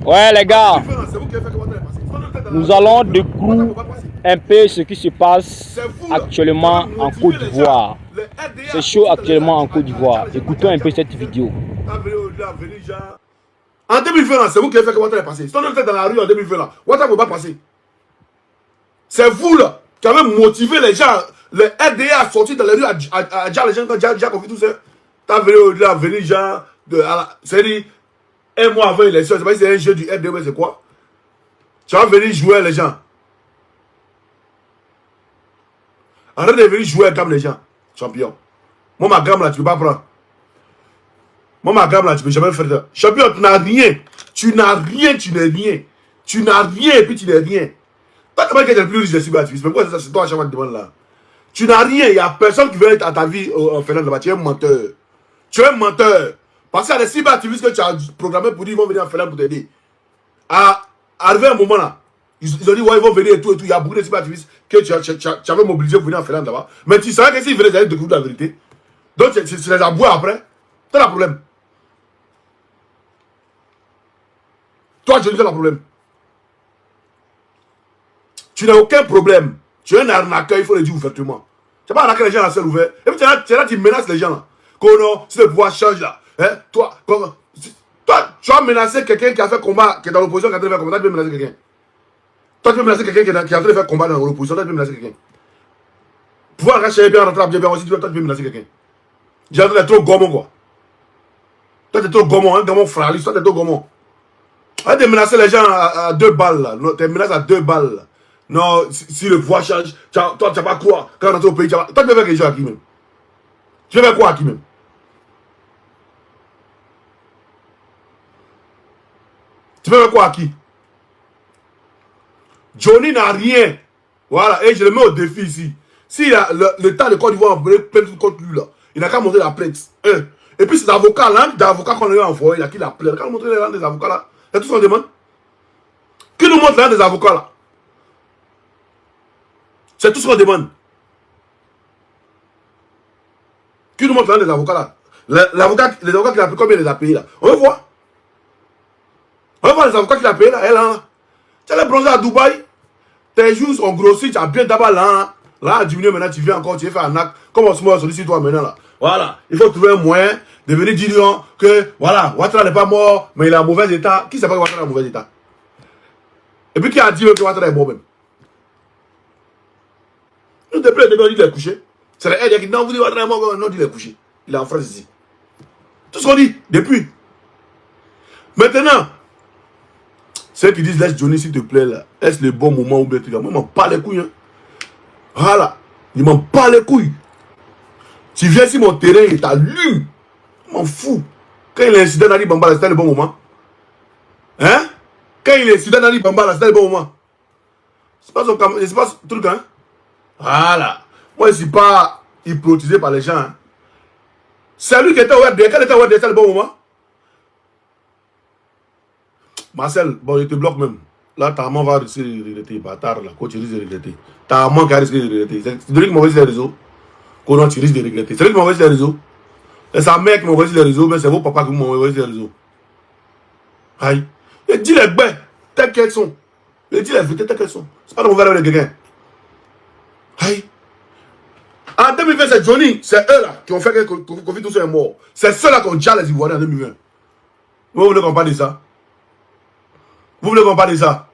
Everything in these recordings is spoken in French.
Ouais, les gars, nous allons découvrir un peu ce qui se passe actuellement en Côte d'Ivoire. C'est chaud actuellement en Côte d'Ivoire. Écoutons un peu cette vidéo. En 2020, c'est vous qui avez fait que Ouattara est passé. Si on était dans la rue en 2020, Ouattara ne peut pas passer. C'est vous là qui avez motivé les gens, les RDA à sortir dans les rues, à dire les gens quand Dja confie tout ça. T'as venu genre, c'est-à-dire, un mois avant l'élection, c'est pas si c'est un jeu du RDA, c'est quoi? Tu vas venir jouer les gens. Arrête de venir jouer comme les gens, champion. Moi, ma gamme là, tu peux pas prendre. Moi, ma gamme là, tu peux jamais faire ça. Champion, tu n'as rien. Tu n'as rien, tu n'es rien. Tu n'as rien et puis tu n'es rien. Toi, comment tu es le plus riche des cyberaktivistes? Mais pourquoi c'est toi à chaque fois que tu demandes là? Tu n'as rien, il n'y a personne qui veut être à ta vie en faisant là-bas. Tu es un menteur. Tu es un menteur. Parce qu'il y a des cyberaktivistes que tu as programmé pour dire qu'ils vont venir en Finlande pour t'aider. Arrivé un moment là, ils ont dit ouais, ils vont venir et tout. Il y a beaucoup de cyberaktivistes que tu avais mobilisé pour venir en Finlande là-bas. Mais tu savais que s'ils venaient, ils allaient découvrir la vérité. Donc tu les as boués après. C'est le problème. Toi, je dis le problème. Tu n'as aucun problème. Tu es un arnaqueur, il faut le dire ouvertement. Tu n'as pas arnaqué les gens à la seule ouverte. Et puis tu es là, tu menaces les gens là. Que non, si le pouvoir change là. Hein? Toi, tu as menacé quelqu'un qui a fait combat, qui est dans l'opposition, qui a fait combat. Tu peux menacer quelqu'un. Toi, tu peux menacer quelqu'un qui est en train de faire combat dans l'opposition. Toi, tu peux menacer quelqu'un. Pouvoir racheter bien, rentrer bien aussi, toi, tu peux menacer quelqu'un. J'ai dit, tu es trop gommon quoi. Toi, tu es trop gommon, hein, gommon fraliste. Toi, tu es trop gommon. Arrête de menacer les gens à 2 balles là. Tu menaces à 2 balles là. Non, si le pouvoir change, toi tu n'as pas quoi. Quand on est au pays, toi tu veux faire quelque chose à qui même? Tu veux faire quoi à qui même? Tu veux faire quoi à qui? Johnny n'a rien. Voilà, et je le mets au défi ici. Si l'État de Côte d'Ivoire a plainte contre lui là, il n'a qu'à montrer la plainte. Et puis ces avocats là, d'avocats qu'on lui a envoyé, il a qui la plainte. Il n'a qu'à montrer les rangs des avocats là. C'est tout ce qu'on demande. Qui nous montre les rangs des avocats là? C'est tout ce qu'on demande. Qui nous montre l'un des avocats là? Les avocats qu'il a payé, combien il les a payés là? On veut voir. On veut voir les avocats qu'il a payés là. Elle là. Tu as les bronzés à Dubaï. Tes jours ont grossi, tu as bien d'abord là. Là, à diminuer maintenant, tu viens encore, tu fais un acte. Comme on se met sur toi maintenant là. Voilà. Il faut trouver un moyen de venir dire que voilà, Ouattara n'est pas mort, mais il est en mauvais état. Qui sait pas que Ouattara est en mauvais état? Et puis qui a dit que Ouattara est mort même? Depuis le début, on dit qu'il est couché. C'est la aide qui dit non, vous dites Ouattara est mort, non, il est couché. Il est en France ici. Tout ce qu'on dit, depuis. Maintenant, ceux qui disent laisse Johnny s'il te plaît là, est-ce le bon moment ou bien tout là? Moi, il m'en parle les couilles. Hein. Voilà. Il m'en parle les couilles. Tu viens sur mon terrain et t'allumes. Je m'en fous. Quand il y a un incident dans l'Ibamba, c'était le bon moment. Hein? Quand il y a un incident dans l'Ibamba, c'était le bon moment. C'est pas son truc, hein? Voilà. Moi, je ne suis pas hypnotisé par les gens. Hein. C'est lui qui était au RDA. Quand il était au RDA, c'était le bon moment. Marcel, bon, je te bloque même. Là, ta maman va risquer de regretter. Bâtard, là, quand tu risques de regretter. Ta maman qui a risqué de regretter. C'est lui qui m'a envoyé sur les réseaux. Quand tu risques de regretter. C'est lui qui m'a envoyé sur les réseaux. C'est sa mère qui m'a envoyé sur les réseaux, mais c'est vos papas qui m'ont envoyé sur les réseaux. Aïe. Et dis les bêtes, telles qu'elles sont. Et dis les vérités, telles qu'elles sont. C'est pas de mauvais avec quelqu'un. Aïe. En 2020, c'est Johnny, c'est eux là qui ont fait que Covid tout est mort. C'est ceux-là qui ont déjà les Ivoiriens en 2020. Vous voulez qu'on parle de ça? Vous voulez qu'on parle de ça?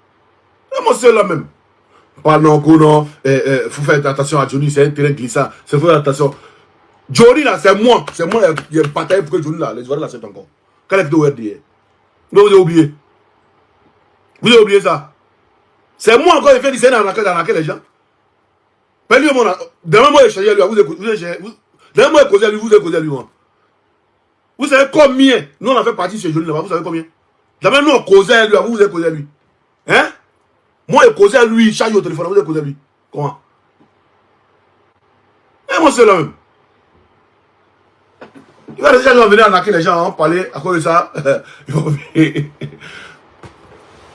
Et moi, c'est là même. Pardon, non, faut faire attention à Johnny, c'est un terrain glissant. C'est faut faire attention. Johnny là, c'est moi. C'est moi qui ai bataillé pour que Johnny là, les Ivoiriens là, c'est encore. Quand il est au RDA. Mais vous avez oublié. Vous avez oublié ça. C'est moi encore qui fais d'arnaquer les gens. Mais lui, demain moi, je lui, demain moi, causé à lui, vous avez causé à lui. Vous savez combien? Nous, on a fait partie chez Johnny là-bas, vous savez combien? Demain, nous, on causé à lui, vous avez causé à lui. Hein? Moi, je causé à lui, charge au téléphone, vous avez causé à lui. Comment? Et moi, c'est là même. Il va déjà venir arnaquer les gens, parler à cause de ça.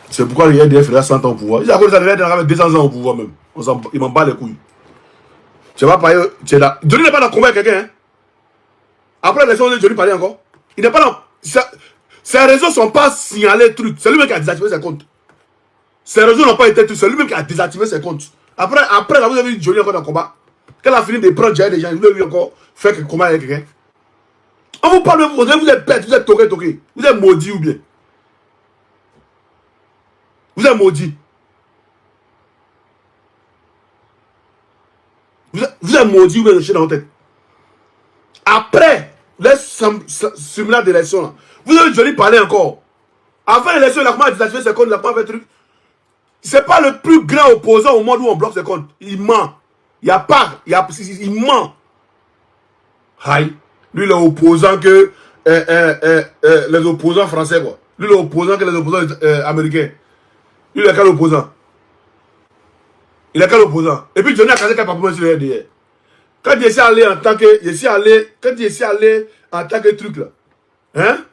C'est pourquoi le RDF est 100 ans au pouvoir. Il a cause de ça, le RDF avec 200 ans au pouvoir même. Il m'en bat les couilles. Tu vas parler, tu es là. Johnny n'est pas dans le combat avec quelqu'un. Hein? Après l'élection, Johnny parlait encore. Il n'est pas dans. Ces réseaux ne sont pas signalés trucs. C'est lui-même qui a désactivé ses comptes. Ces réseaux n'ont pas été trucs. C'est lui-même qui a désactivé ses comptes. Après là, vous avez vu Johnny encore dans le combat. Quand elle a fini de prendre des gens, vous avez vu encore faire un combat avec quelqu'un. On vous parle de vous êtes bête, vous êtes toqué. Vous êtes maudit ou bien. Vous êtes maudit. Vous êtes maudit ou bien le chien dans votre tête. Après, les simulacres d'élection là, vous avez Johnny parler encore. Avant l'élection, il a commencé à désactiver ses comptes, il a pas fait truc. C'est pas le plus grand opposant au monde où on bloque ses comptes. Il ment. Il ment. Aïe. Lui, l'opposant que les opposants français, quoi. Lui, l'opposant que les opposants américains. Lui, il est quel opposant? Il est quel opposant? Et puis, Johnny a cassé quelques papillons sur le RDR. Quand il est allé en tant que. En tant que truc, là. Hein?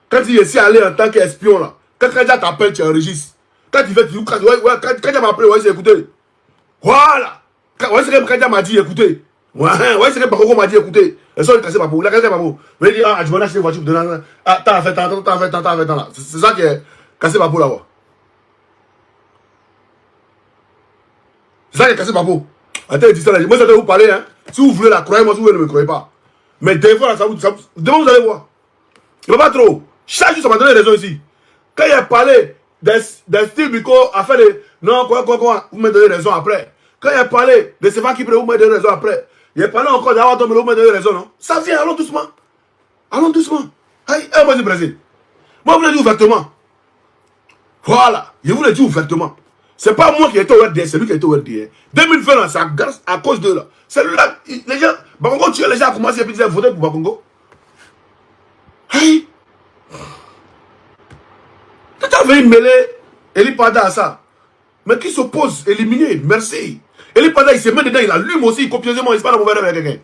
Quand il est allé en tant qu'espion, là. Quand Kadja t'appelle, tu enregistres. Quand il fait. Quand Kadja m'appelle, ouais, c'est écouté. Voilà. Ouais, c'est que Kadja m'a dit, écoutez. Ouais, c'est que Bakoko m'a dit, écoutez. Elles sont cassées par vous. Il a cassé par vous. Mais il dit, ah, je vais acheter une voiture. Ah, t'as fait tant là. C'est ça qui est cassé par vous là-bas. C'est ça qui est cassé par vous. Attends, moi, je vais vous parler, hein. Si vous voulez la croire, moi, si vous ne me croyez pas. Mais des fois, demain, vous allez voir. Il ne va pas trop. Chaque jour, ça m'a donné raison ici. Quand il a parlé des styles Biko, à faire des. Non, quoi, vous me donnez raison après. Quand il a parlé de Stéphane Kipré, vous me donnez raison après. Il a parlé encore d'Awatom, vous me donnez raison, non? Ça vient, allons doucement. Allons doucement. Aïe, moi, je Brésil. Moi, je vous l'ai dit ouvertement. Voilà, je vous l'ai dit ouvertement. C'est pas moi qui ai été au RDR, c'est lui qui a été au RDR. 2020, c'est à cause de là. C'est lui là, les gens, Bakongo tue les gens, a commencé à dire voter pour Bakongo. Hey! Tu as venu mêler Eli Pada à ça. Mais qui s'oppose, éliminé, merci. Eli Pada, il se met dedans, il allume aussi, copieusement, il se passe à mauvais avec quelqu'un.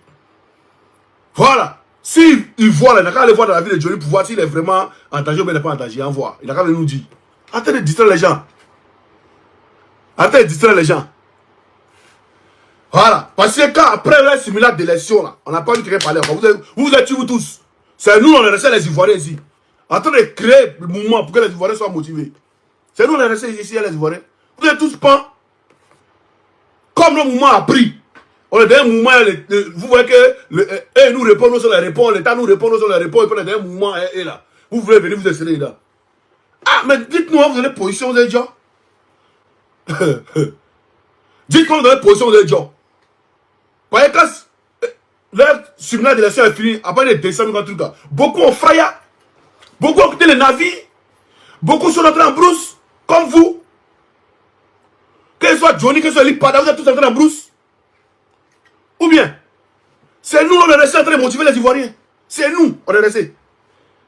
Voilà. S'il voit là, il n'a qu'à aller voir dans la vie de Johnny pour voir s'il est vraiment en danger ou bien il n'est pas en danger. En voir. Il n'a qu'à venir nous dire. Arrêtez de distraire les gens. Arrêtez de distraire les gens. Voilà. Parce que quand après le simulacre d'élection, là, on n'a pas vu quelqu'un parler. Vous êtes vous tous. C'est nous, on est restés les Ivoiriens ici. En train de créer le mouvement pour que les Ivoiriens soient motivés. C'est nous, on est restés ici, les Ivoiriens. Vous êtes tous pas. Comme le mouvement a pris. On est dans un mouvement, vous voyez que nous répondons sur les réponses, l'État nous répond sur les réponses, et puis on est dans un mouvement et là. Vous voulez venir vous installer là. Ah, mais dites-nous, vous avez position, vous êtes déjà. Dites-nous, vous avez position, vous êtes déjà. Vous voyez, quand leur simulacre d'élection est fini, après les décembre, quand tout ça, beaucoup ont frayé. Beaucoup ont quitté les navires. Beaucoup sont entrés en brousse, comme vous. Que ce soit Johnny, que ce soit Lipada, vous êtes tous entrés en brousse. Ou bien, c'est nous, on est restés en train de motiver les Ivoiriens. C'est nous, on est restés.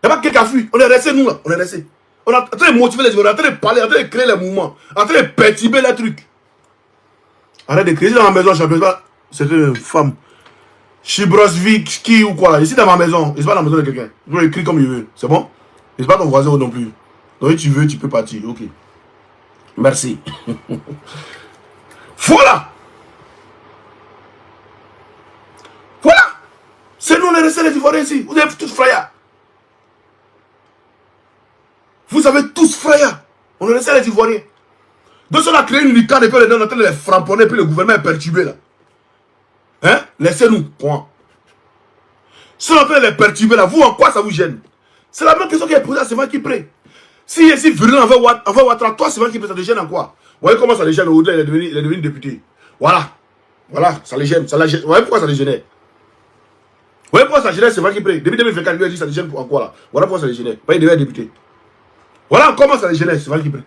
Il n'y a pas quelqu'un qui a fui. On est restés, nous, là. On est restés. On est en train de motiver les Ivoiriens, en train de parler, en train de créer les mouvements, en train de perturber les trucs. Arrête de créer. Ici dans ma maison, c'était une femme. Chibrosvik, qui ou quoi. Ici dans ma maison, il se passe dans la maison de quelqu'un. Je vais écrire comme il veut. C'est bon? Il se passe ton voisin non plus. Donc si tu veux, tu peux partir. Ok. Merci. Voilà. Voilà. C'est nous, on est restés les Ivoiriens ici. Vous avez tous frayé. Vous avez tous frayé. On est restés les Ivoiriens. Donc on a créé une licorne et puis on est en train de les framponner et puis le gouvernement est perturbé là. Hein? Laissez-nous. Point. Si on est en train de les perturber là, vous en quoi ça vous gêne? C'est la même question qui est posée à Stéphane Kipré. Si ici virulent envers Ouattara, toi Stéphane Kipré, ça te gêne en quoi? Vous voyez comment ça les gêne au-delà, il est devenu député. Voilà. Voilà, ça les gêne. Vous voyez pourquoi ça les gênait? Vous voyez pourquoi ça gênait Stéphane Kipré? Depuis 2024, il a dit ça les gêne en quoi là? Voilà pourquoi ça les gênait. Pas il devait être député. Voilà comment ça les gênait Stéphane Kipré.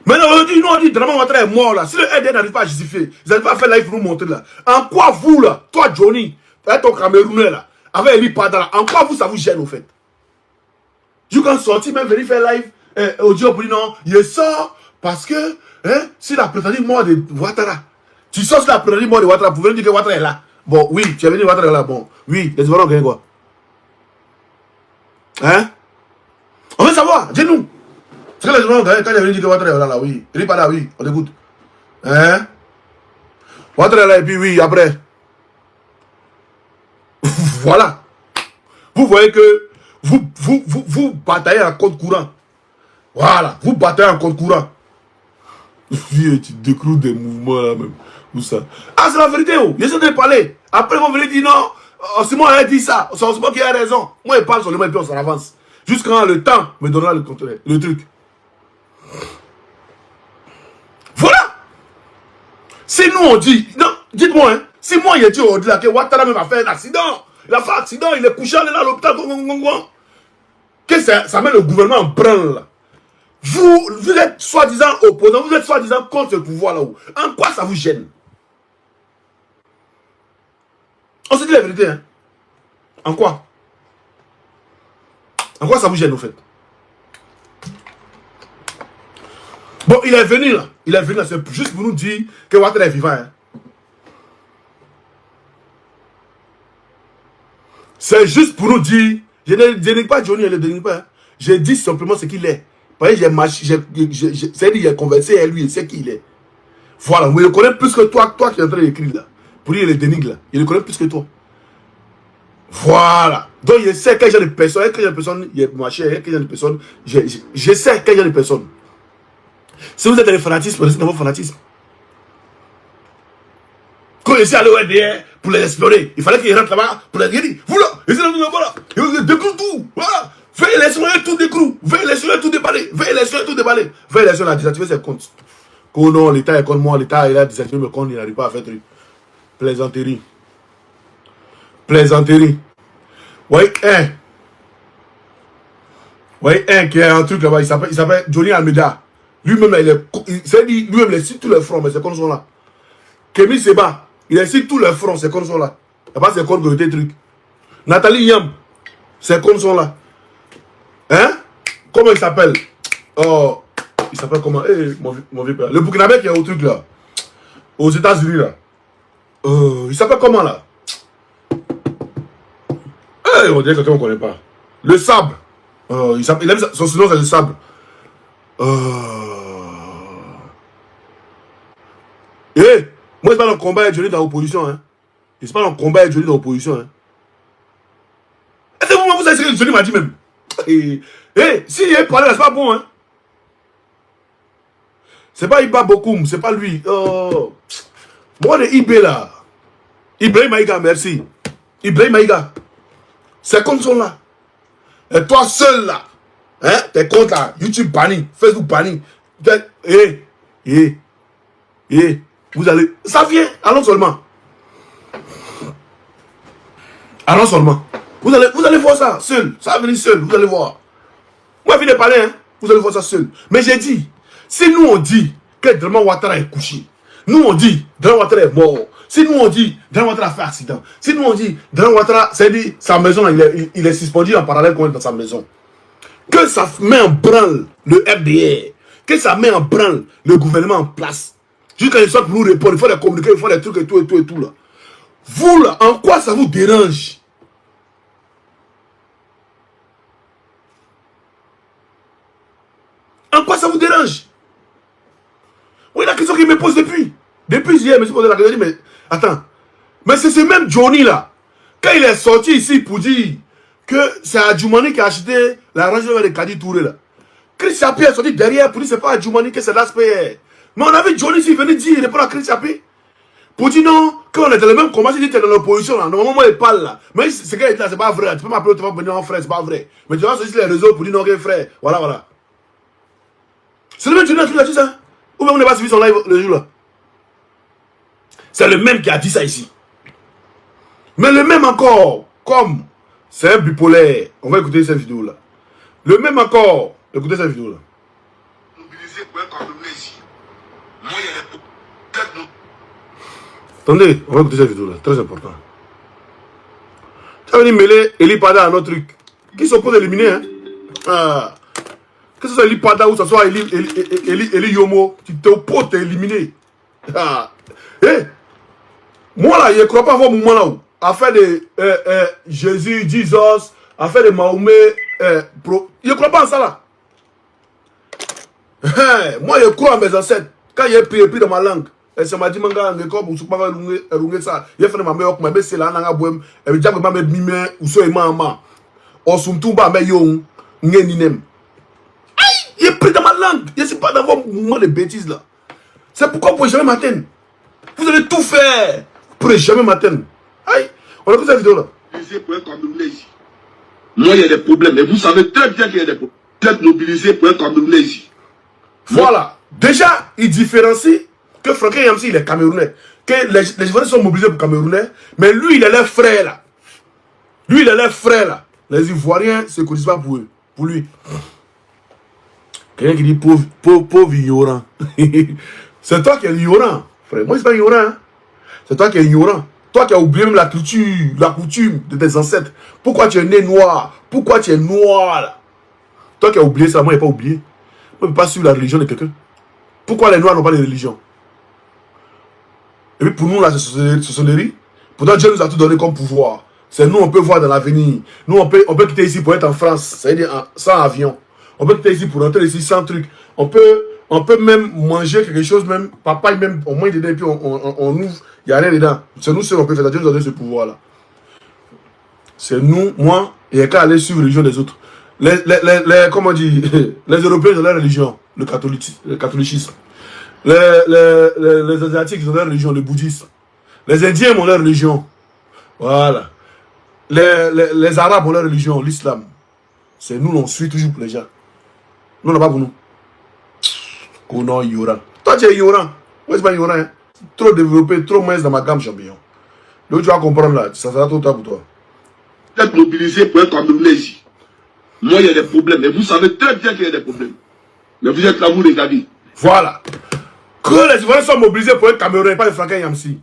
Maintenant, aujourd'hui, nous on dit Draman Ouattara est mort là. Si le RDR n'arrive pas à justifier, ils n'arrivent pas à faire live pour nous montrer là. En quoi vous là, toi Johnny, ton Camerounais là, avec Eli Pada là, en quoi vous ça vous gêne au fait? Je quand sorti même venir faire live audio pour dire non, il sort parce que hein, si la prétendue mort de Ouattara, tu sors sur la prétendue mort de Ouattara pour venir dire que Ouattara est là. Bon, oui, tu as venu Ouattara est là, bon, oui, les Ivoiriens ont gagné quoi? Hein? On veut savoir, dis-nous. C'est que les gens, quand il est venu dire que Ouattara est là, oui. Il n'est pas là, oui, on écoute. Hein? Ouattara est là, et puis oui, après. Voilà. Vous voyez que Vous bataillez en compte courant. Voilà, vous battez en compte courant. Tu décroutes des mouvements là même. Où ça? Ah, c'est la vérité, oh. J'essaie de parler. Après, vous venez dire non. C'est moi qui ai dit ça. C'est moi qui ai raison. Moi, je parle seulement et puis on s'en avance. Jusqu'à le temps me donnera le truc. Voilà. Si nous on dit, non, dites-moi, hein, si moi j'ai dit aujourd'hui là que Ouattara même a fait un accident, il a fait un accident, il est couché, il est là à l'hôpital, que ça met le gouvernement en branle là. Vous êtes soi-disant opposant, vous êtes soi-disant contre le pouvoir là-haut. En quoi ça vous gêne? On se dit la vérité, hein? En quoi? En quoi ça vous gêne, au fait? Bon, il est venu là. Il est venu là. C'est juste pour nous dire que Ouattara est vivant, hein? C'est juste pour nous dire. Je ne dénigre pas Johnny, je ne le dénigre pas. Hein? Je dis simplement ce qu'il est. Parce que c'est-à-dire qu'il a conversé avec lui, il sait qui il est. Voilà, mais il le connaît plus que toi qui es en train d'écrire là. Pour lui, il le dénigre là. Il le connaît plus que toi. Voilà. Donc, il sait quel genre de personne, il est marché, quel genre de personne. Je sais quel genre de personne. Si vous êtes dans le fanatisme, restez dans votre fanatisme. Quand il s'est allé au RDR pour les explorer, il fallait qu'il rentre là-bas pour les dire, voilà, ils sont là-bas, ils découvrent tout, voilà. Veille l'élection, tout décroule. Veille l'élection, tout déballé. Veille l'élection, tout déballé. Veille l'élection, il a désactivé ses comptes. Oh non, l'État est contre moi, l'État il a désactivé mes comptes, il n'arrive pas à faire truc. Plaisanterie. Plaisanterie. Oui, qui a un truc là-bas, il s'appelle Johnny Almeida. Lui-même, lui-même, il cite tous les fronts, mais ces comptes sont là. Kémy Seba, il cite tous les fronts, ces comptes sont là. Il n'y a pas ces comptes qui ont été trucs. Nathalie Yam, ces comptes sont là. Hein? Comment il s'appelle? Oh, il s'appelle comment? Mon vieux père. Le Burkinabé qui est au truc là. Aux États-Unis là. Il s'appelle comment là? On dirait quelqu'un qu'on ne connaît pas. Le Sable. Il aime son surnom c'est le Sable. Moi je suis pas dans le combat avec Johnny dans l'opposition. Hein. Je suis pas dans le combat avec Johnny dans l'opposition. Hein. Est-ce que vous savez ce que Johnny m'a dit même? S'il est parlé là, c'est pas bon. Hein. C'est pas Iba Bokoum, c'est pas lui. Moi de IB là. Ibrahim Maïga, merci. Ibrahim Maïga. Ces comptes sont là. Et toi seul là. Hein? Tes comptes là. YouTube banni. Facebook banni. Vous allez. Ça vient. Allons seulement. Allons seulement. Vous allez voir ça seul. Ça va venir seul. Vous allez voir. Moi, je viens de parler. Hein? Vous allez voir ça seul. Mais j'ai dit. Si nous on dit que Draman Ouattara est couché. Nous on dit Draman Ouattara est mort. Si nous on dit Draman Ouattara a fait accident. Si nous on dit Draman Ouattara, c'est-à-dire sa maison, il est suspendu en parallèle dans sa maison. Que ça met en branle le FDR. Que ça met en branle le gouvernement en place. Jusqu'à une sorte pour nous répondre, il faut les communiquer, il faut des trucs et tout là. Vous là, en quoi ça vous dérange? En quoi ça vous dérange? Oui, la question qu'il me pose depuis. Depuis hier, je me suis posé la question, mais attends. Mais c'est ce même Johnny là. Quand il est sorti ici pour dire que c'est Adjoumani qui a acheté la Range Rover de Kadi Touré là. Chris Chapi est sorti derrière pour dire que c'est pas Adjoumani que c'est l'ASPR. Mais on avait Johnny ici venir dire, il répond à Chris Chapi. Pour dire non, quand on est dans le même combat, il dit que tu es dans l'opposition là. Normalement, il parle là. Mais ce gars est là, c'est pas vrai. Tu peux m'appeler, tu vas venir en frère, c'est pas vrai. Mais tu vas sur les réseaux pour dire non, ok frère. Voilà. C'est le même Johnny qui a dit ça. Ou même on n'a pas suivi son live le jour là. C'est le même qui a dit ça ici. Mais le même encore, comme c'est un bipolaire. On va écouter cette vidéo là. Le même encore, écoutez cette vidéo là. Attendez, on va écouter cette vidéo là, très important. Tu as venu mêler Eli Pada à notre truc. Qui s'oppose à éliminer, hein? Que ce soit Eli Pada ou que ce soit Eli Yomo, tu t'opposes à éliminer. Moi là, je ne crois pas avoir un moment là où, affaire de Jésus, Jesus, affaire de Mahomet, je ne crois pas en ça là. Moi je crois en mes ancêtres. Quand j'ai pris dans ma langue, et ça m'a dit, manga, comme vous savez, ça, il a fait ma meilleure, ma belle, c'est là, n'a pas boum, et j'ai dit, ma mère, ou soit ma maman. Osumtumba, mais yo, ngeninem. Aïe, il est pris dans ma langue. Je ne sais pas d'avoir moment de bêtises là. C'est pourquoi vous ne pouvez jamais m'atteindre. Vous allez tout faire. Vous ne pourrez jamais m'atteindre. Aïe, on a vu cette vidéo là. Pour être Camerounais ici. Moi, il y a des problèmes. Et vous savez très bien qu'il y a des problèmes. Vous êtes mobilisé pour être Camerounais ici. Voilà. Déjà, il différencie que Franklin Yamsi, il est Camerounais. Que les Ivoiriens sont mobilisés pour Camerounais. Mais lui, il est leur frère là. Lui, il est leur frère là. Les Ivoiriens ne se connaissent pas pour eux. Pour lui. Quelqu'un qui dit pauvre ignorant. C'est toi qui es ignorant, frère. Moi, je ne suis pas ignorant. Hein? C'est toi qui es ignorant. Toi qui as oublié même la culture, la coutume de tes ancêtres. Pourquoi tu es né noir? Pourquoi tu es noir là? Toi qui as oublié ça, moi, je n'ai pas oublié. Moi, je ne peux pas suivre la religion de quelqu'un. Pourquoi les noirs n'ont pas de religion? Et puis pour nous, là, c'est sorcellerie. Pourtant, Dieu nous a tout donné comme pouvoir. C'est nous, on peut voir dans l'avenir. Nous, on peut quitter ici pour être en France, c'est-à-dire sans avion. On peut quitter ici pour rentrer ici sans truc. On peut même manger quelque chose, même papa, même, on mange dedans et puis on ouvre. Il n'y a rien dedans. C'est nous seuls, on peut faire. Dieu nous a donné ce pouvoir-là. C'est nous, moi, il n'y a qu'à aller suivre la religion des autres. Comment on dit, les Européens ont leur religion, le catholicisme. Les Asiatiques ont leur religion, le bouddhisme. Les Indiens ont leur religion. Voilà. Les Arabes ont leur religion, l'islam. C'est nous, on suit toujours pour les gens. Nous, on n'a pas pour nous. Oh non, ignorant. Toi, tu es ignorant. Moi, je ne suis pas ignorant. Hein. Trop développé, trop mince dans ma gamme, champignon. Donc, tu vas comprendre là. Ça sera trop tard pour toi. Vous êtes mobilisé pour être Camerounais ici. Moi, il y a des problèmes. Et vous savez très bien qu'il y a des problèmes. Mais vous êtes là, vous regardez. Voilà. Que les Ivoiriens sont mobilisés pour être Camerounais, pas les Franklin Yamsi.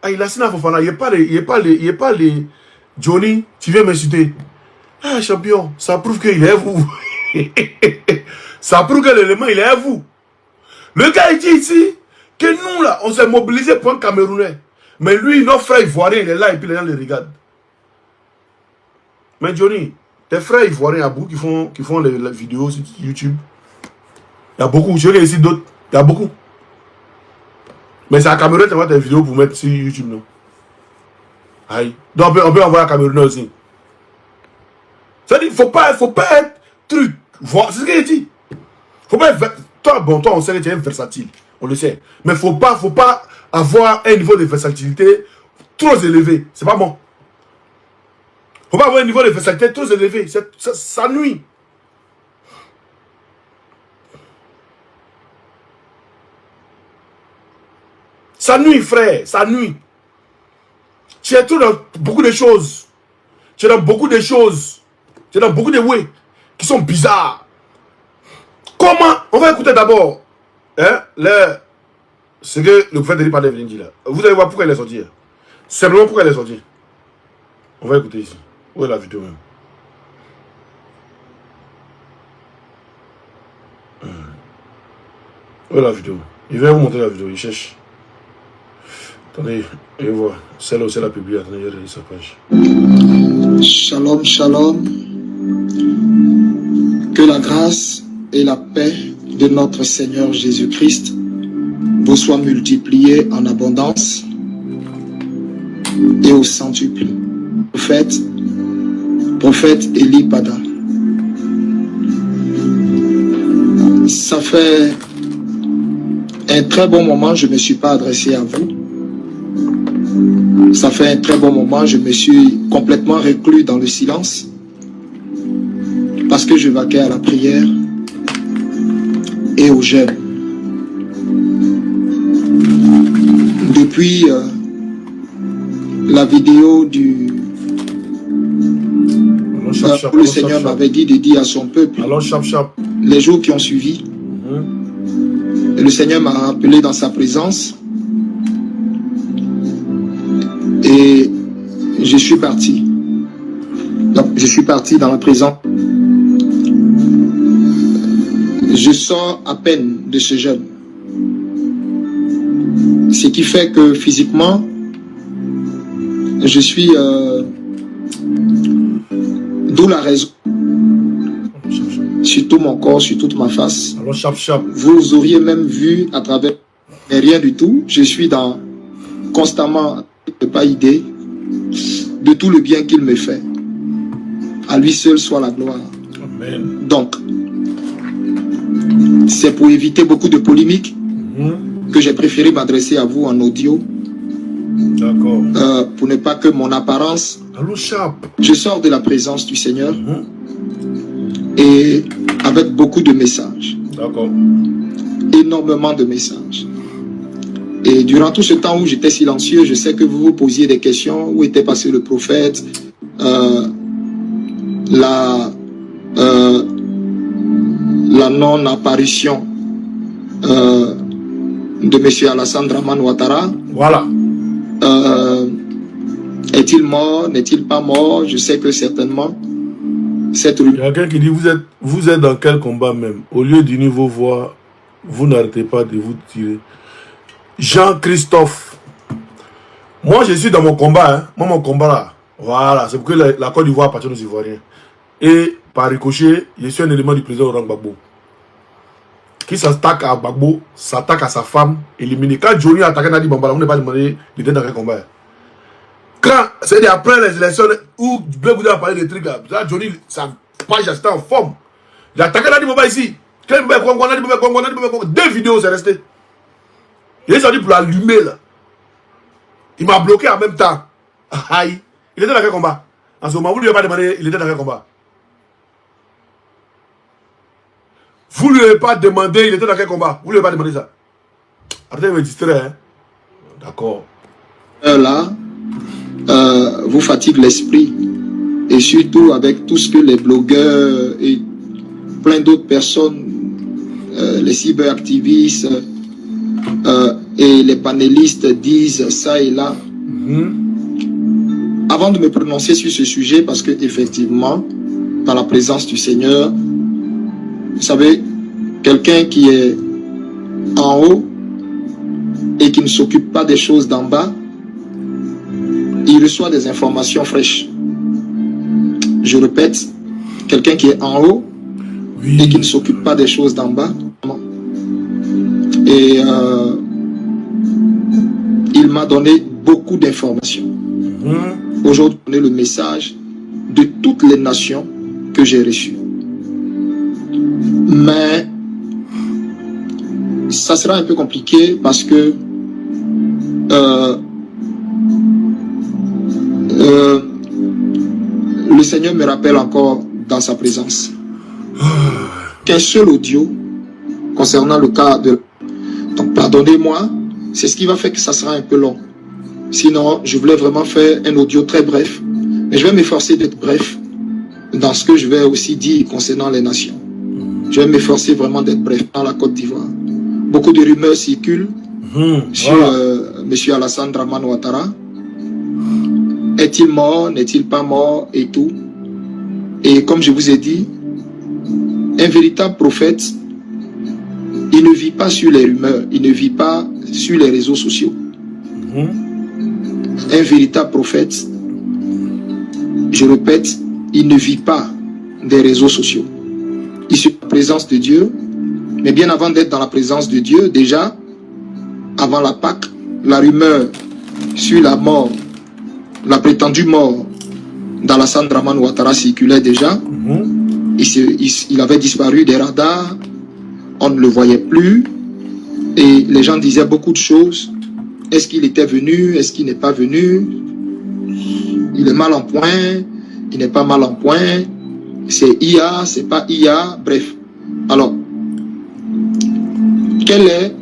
Ah, il a signé à Fofana. Il n'est pas les Johnny, tu viens m'insulter. Ah, champion, ça prouve qu'il est à vous. Ça prouve que l'élément, il est à vous. Le gars, il dit ici que nous, là, on s'est mobilisés pour un Camerounais. Mais lui, notre frère ivoirien, il est là et puis les gens le regardent. Mais Johnny, tes frères ivoiriens, il y a beaucoup qui font les vidéos sur YouTube. Il y a beaucoup. Je regarde ici d'autres. Il y a beaucoup. Mais c'est à Cameroun, tu vois tes vidéos pour mettre sur YouTube, non? Aïe. Donc on peut envoyer à Cameroun aussi. Ça dit, faut pas être truc. C'est ce qu'il dit. Faut pas être. Toi, on sait que tu es versatile. On le sait. Mais faut pas avoir un niveau de versatilité trop élevé. C'est pas bon. Faut pas avoir un niveau de versatilité trop élevé. Ça nuit. Ça nuit, frère. Ça nuit. Tu es tout dans beaucoup de choses. Tu es dans beaucoup de choses. Tu es dans beaucoup de way qui sont bizarres. Comment? On va écouter d'abord ce que le prophète de Pader vient de dire là. Vous allez voir pourquoi il est sorti. Simplement pourquoi il est sorti. On va écouter ici. Où est la vidéo même? Où est la vidéo? Il vient vous montrer la vidéo. Il cherche. Attendez, je vois. Celle-là aussi, elle a publié. Attendez, je relis sa page. Shalom, shalom. Que la grâce et la paix de notre Seigneur Jésus-Christ vous soient multipliées en abondance et au centuple. Prophète Eli Pada. Ça fait un très bon moment, je ne me suis pas adressé à vous. Ça fait un très bon moment, je me suis complètement reclus dans le silence parce que je vaquais à la prière et au jeûne. Depuis la vidéo où le Seigneur m'avait dit de dire à son peuple, les jours qui ont suivi, et le Seigneur m'a rappelé dans sa présence. Et je suis parti. Je suis parti dans la présence. Je sors à peine de ce jeûne. Ce qui fait que physiquement, je suis... d'où la raison. Sur tout mon corps, sur toute ma face. Vous auriez même vu à travers... Mais rien du tout. Je suis dans constamment... pas idée, de tout le bien qu'il me fait. À lui seul soit la gloire. Amen. Donc, c'est pour éviter beaucoup de polémiques que j'ai préféré m'adresser à vous en audio. D'accord. Pour ne pas que mon apparence... Allô, Chap. Je sors de la présence du Seigneur et avec beaucoup de messages. D'accord. Énormément de messages. Et durant tout ce temps où j'étais silencieux, je sais que vous vous posiez des questions. Où était passé le prophète? La non-apparition de M. Alassane Dramane Ouattara. Voilà. Est-il mort? N'est-il pas mort? Je sais que certainement cette... Il y a quelqu'un qui dit, vous êtes dans quel combat même? Au lieu d'unir vos voix, vous n'arrêtez pas de vous tirer. Jean-Christophe. Moi, je suis dans mon combat. Hein. Moi, mon combat là. Voilà. C'est pour que la Côte d'Ivoire appartient aux Ivoiriens. Et par ricochet, je suis un élément du président Laurent Gbagbo. Qui s'attaque à Gbagbo, s'attaque à sa femme, éliminé. Quand Johnny a attaqué Nadi Bambala, on n'est pas demandé d'être dans quel combat. Quand c'est après les élections où Bleu Bouddha a parlé des trucs là, Johnny, sa page c'était en forme. Il a attaqué Nadi Bambala ici. 2 vidéos, c'est resté. Il est sorti pour l'allumer là. Il m'a bloqué en même temps. Aïe. Il était dans quel combat? En ce moment, vous ne lui avez pas demandé, il était dans quel combat? Vous ne lui avez pas demandé, il était dans quel combat? Vous ne lui avez pas demandé ça? Arrêtez de me distraire, hein? D'accord. Là, vous fatigue l'esprit. Et surtout avec tout ce que les blogueurs et plein d'autres personnes, les cyberactivistes et les panélistes disent ça et là. Avant de me prononcer sur ce sujet, parce que effectivement, dans la présence du Seigneur, vous savez, quelqu'un qui est en haut et qui ne s'occupe pas des choses d'en bas, il reçoit des informations fraîches. Je répète, quelqu'un qui est en haut et qui ne s'occupe pas des choses d'en bas, et il m'a donné beaucoup d'informations. Aujourd'hui, on est le message de toutes les nations que j'ai reçues. Mais ça sera un peu compliqué parce que le Seigneur me rappelle encore dans sa présence qu'un seul audio concernant le cas de... Donc pardonnez-moi, c'est ce qui va faire que ça sera un peu long. Sinon, je voulais vraiment faire un audio très bref. Mais je vais m'efforcer d'être bref dans ce que je vais aussi dire concernant les nations. Je vais m'efforcer vraiment d'être bref dans la Côte d'Ivoire. Beaucoup de rumeurs circulent sur M. Alassane Dramane Ouattara. Est-il mort? N'est-il pas mort? Et tout. Et comme je vous ai dit, un véritable prophète, il ne vit pas sur les rumeurs, il ne vit pas sur les réseaux sociaux. Un véritable prophète, je répète, il ne vit pas des réseaux sociaux. Il est dans la présence de Dieu, mais bien avant d'être dans la présence de Dieu, déjà, avant la Pâque, la rumeur sur la mort, la prétendue mort d'Alassane Dramane Ouattara circulait déjà. Il avait disparu des radars, on ne le voyait plus, et les gens disaient beaucoup de choses. Est-ce qu'il était venu? Est-ce qu'il n'est pas venu? Il est mal en point, il n'est pas mal en point, c'est IA, c'est pas IA, bref. Alors, quel est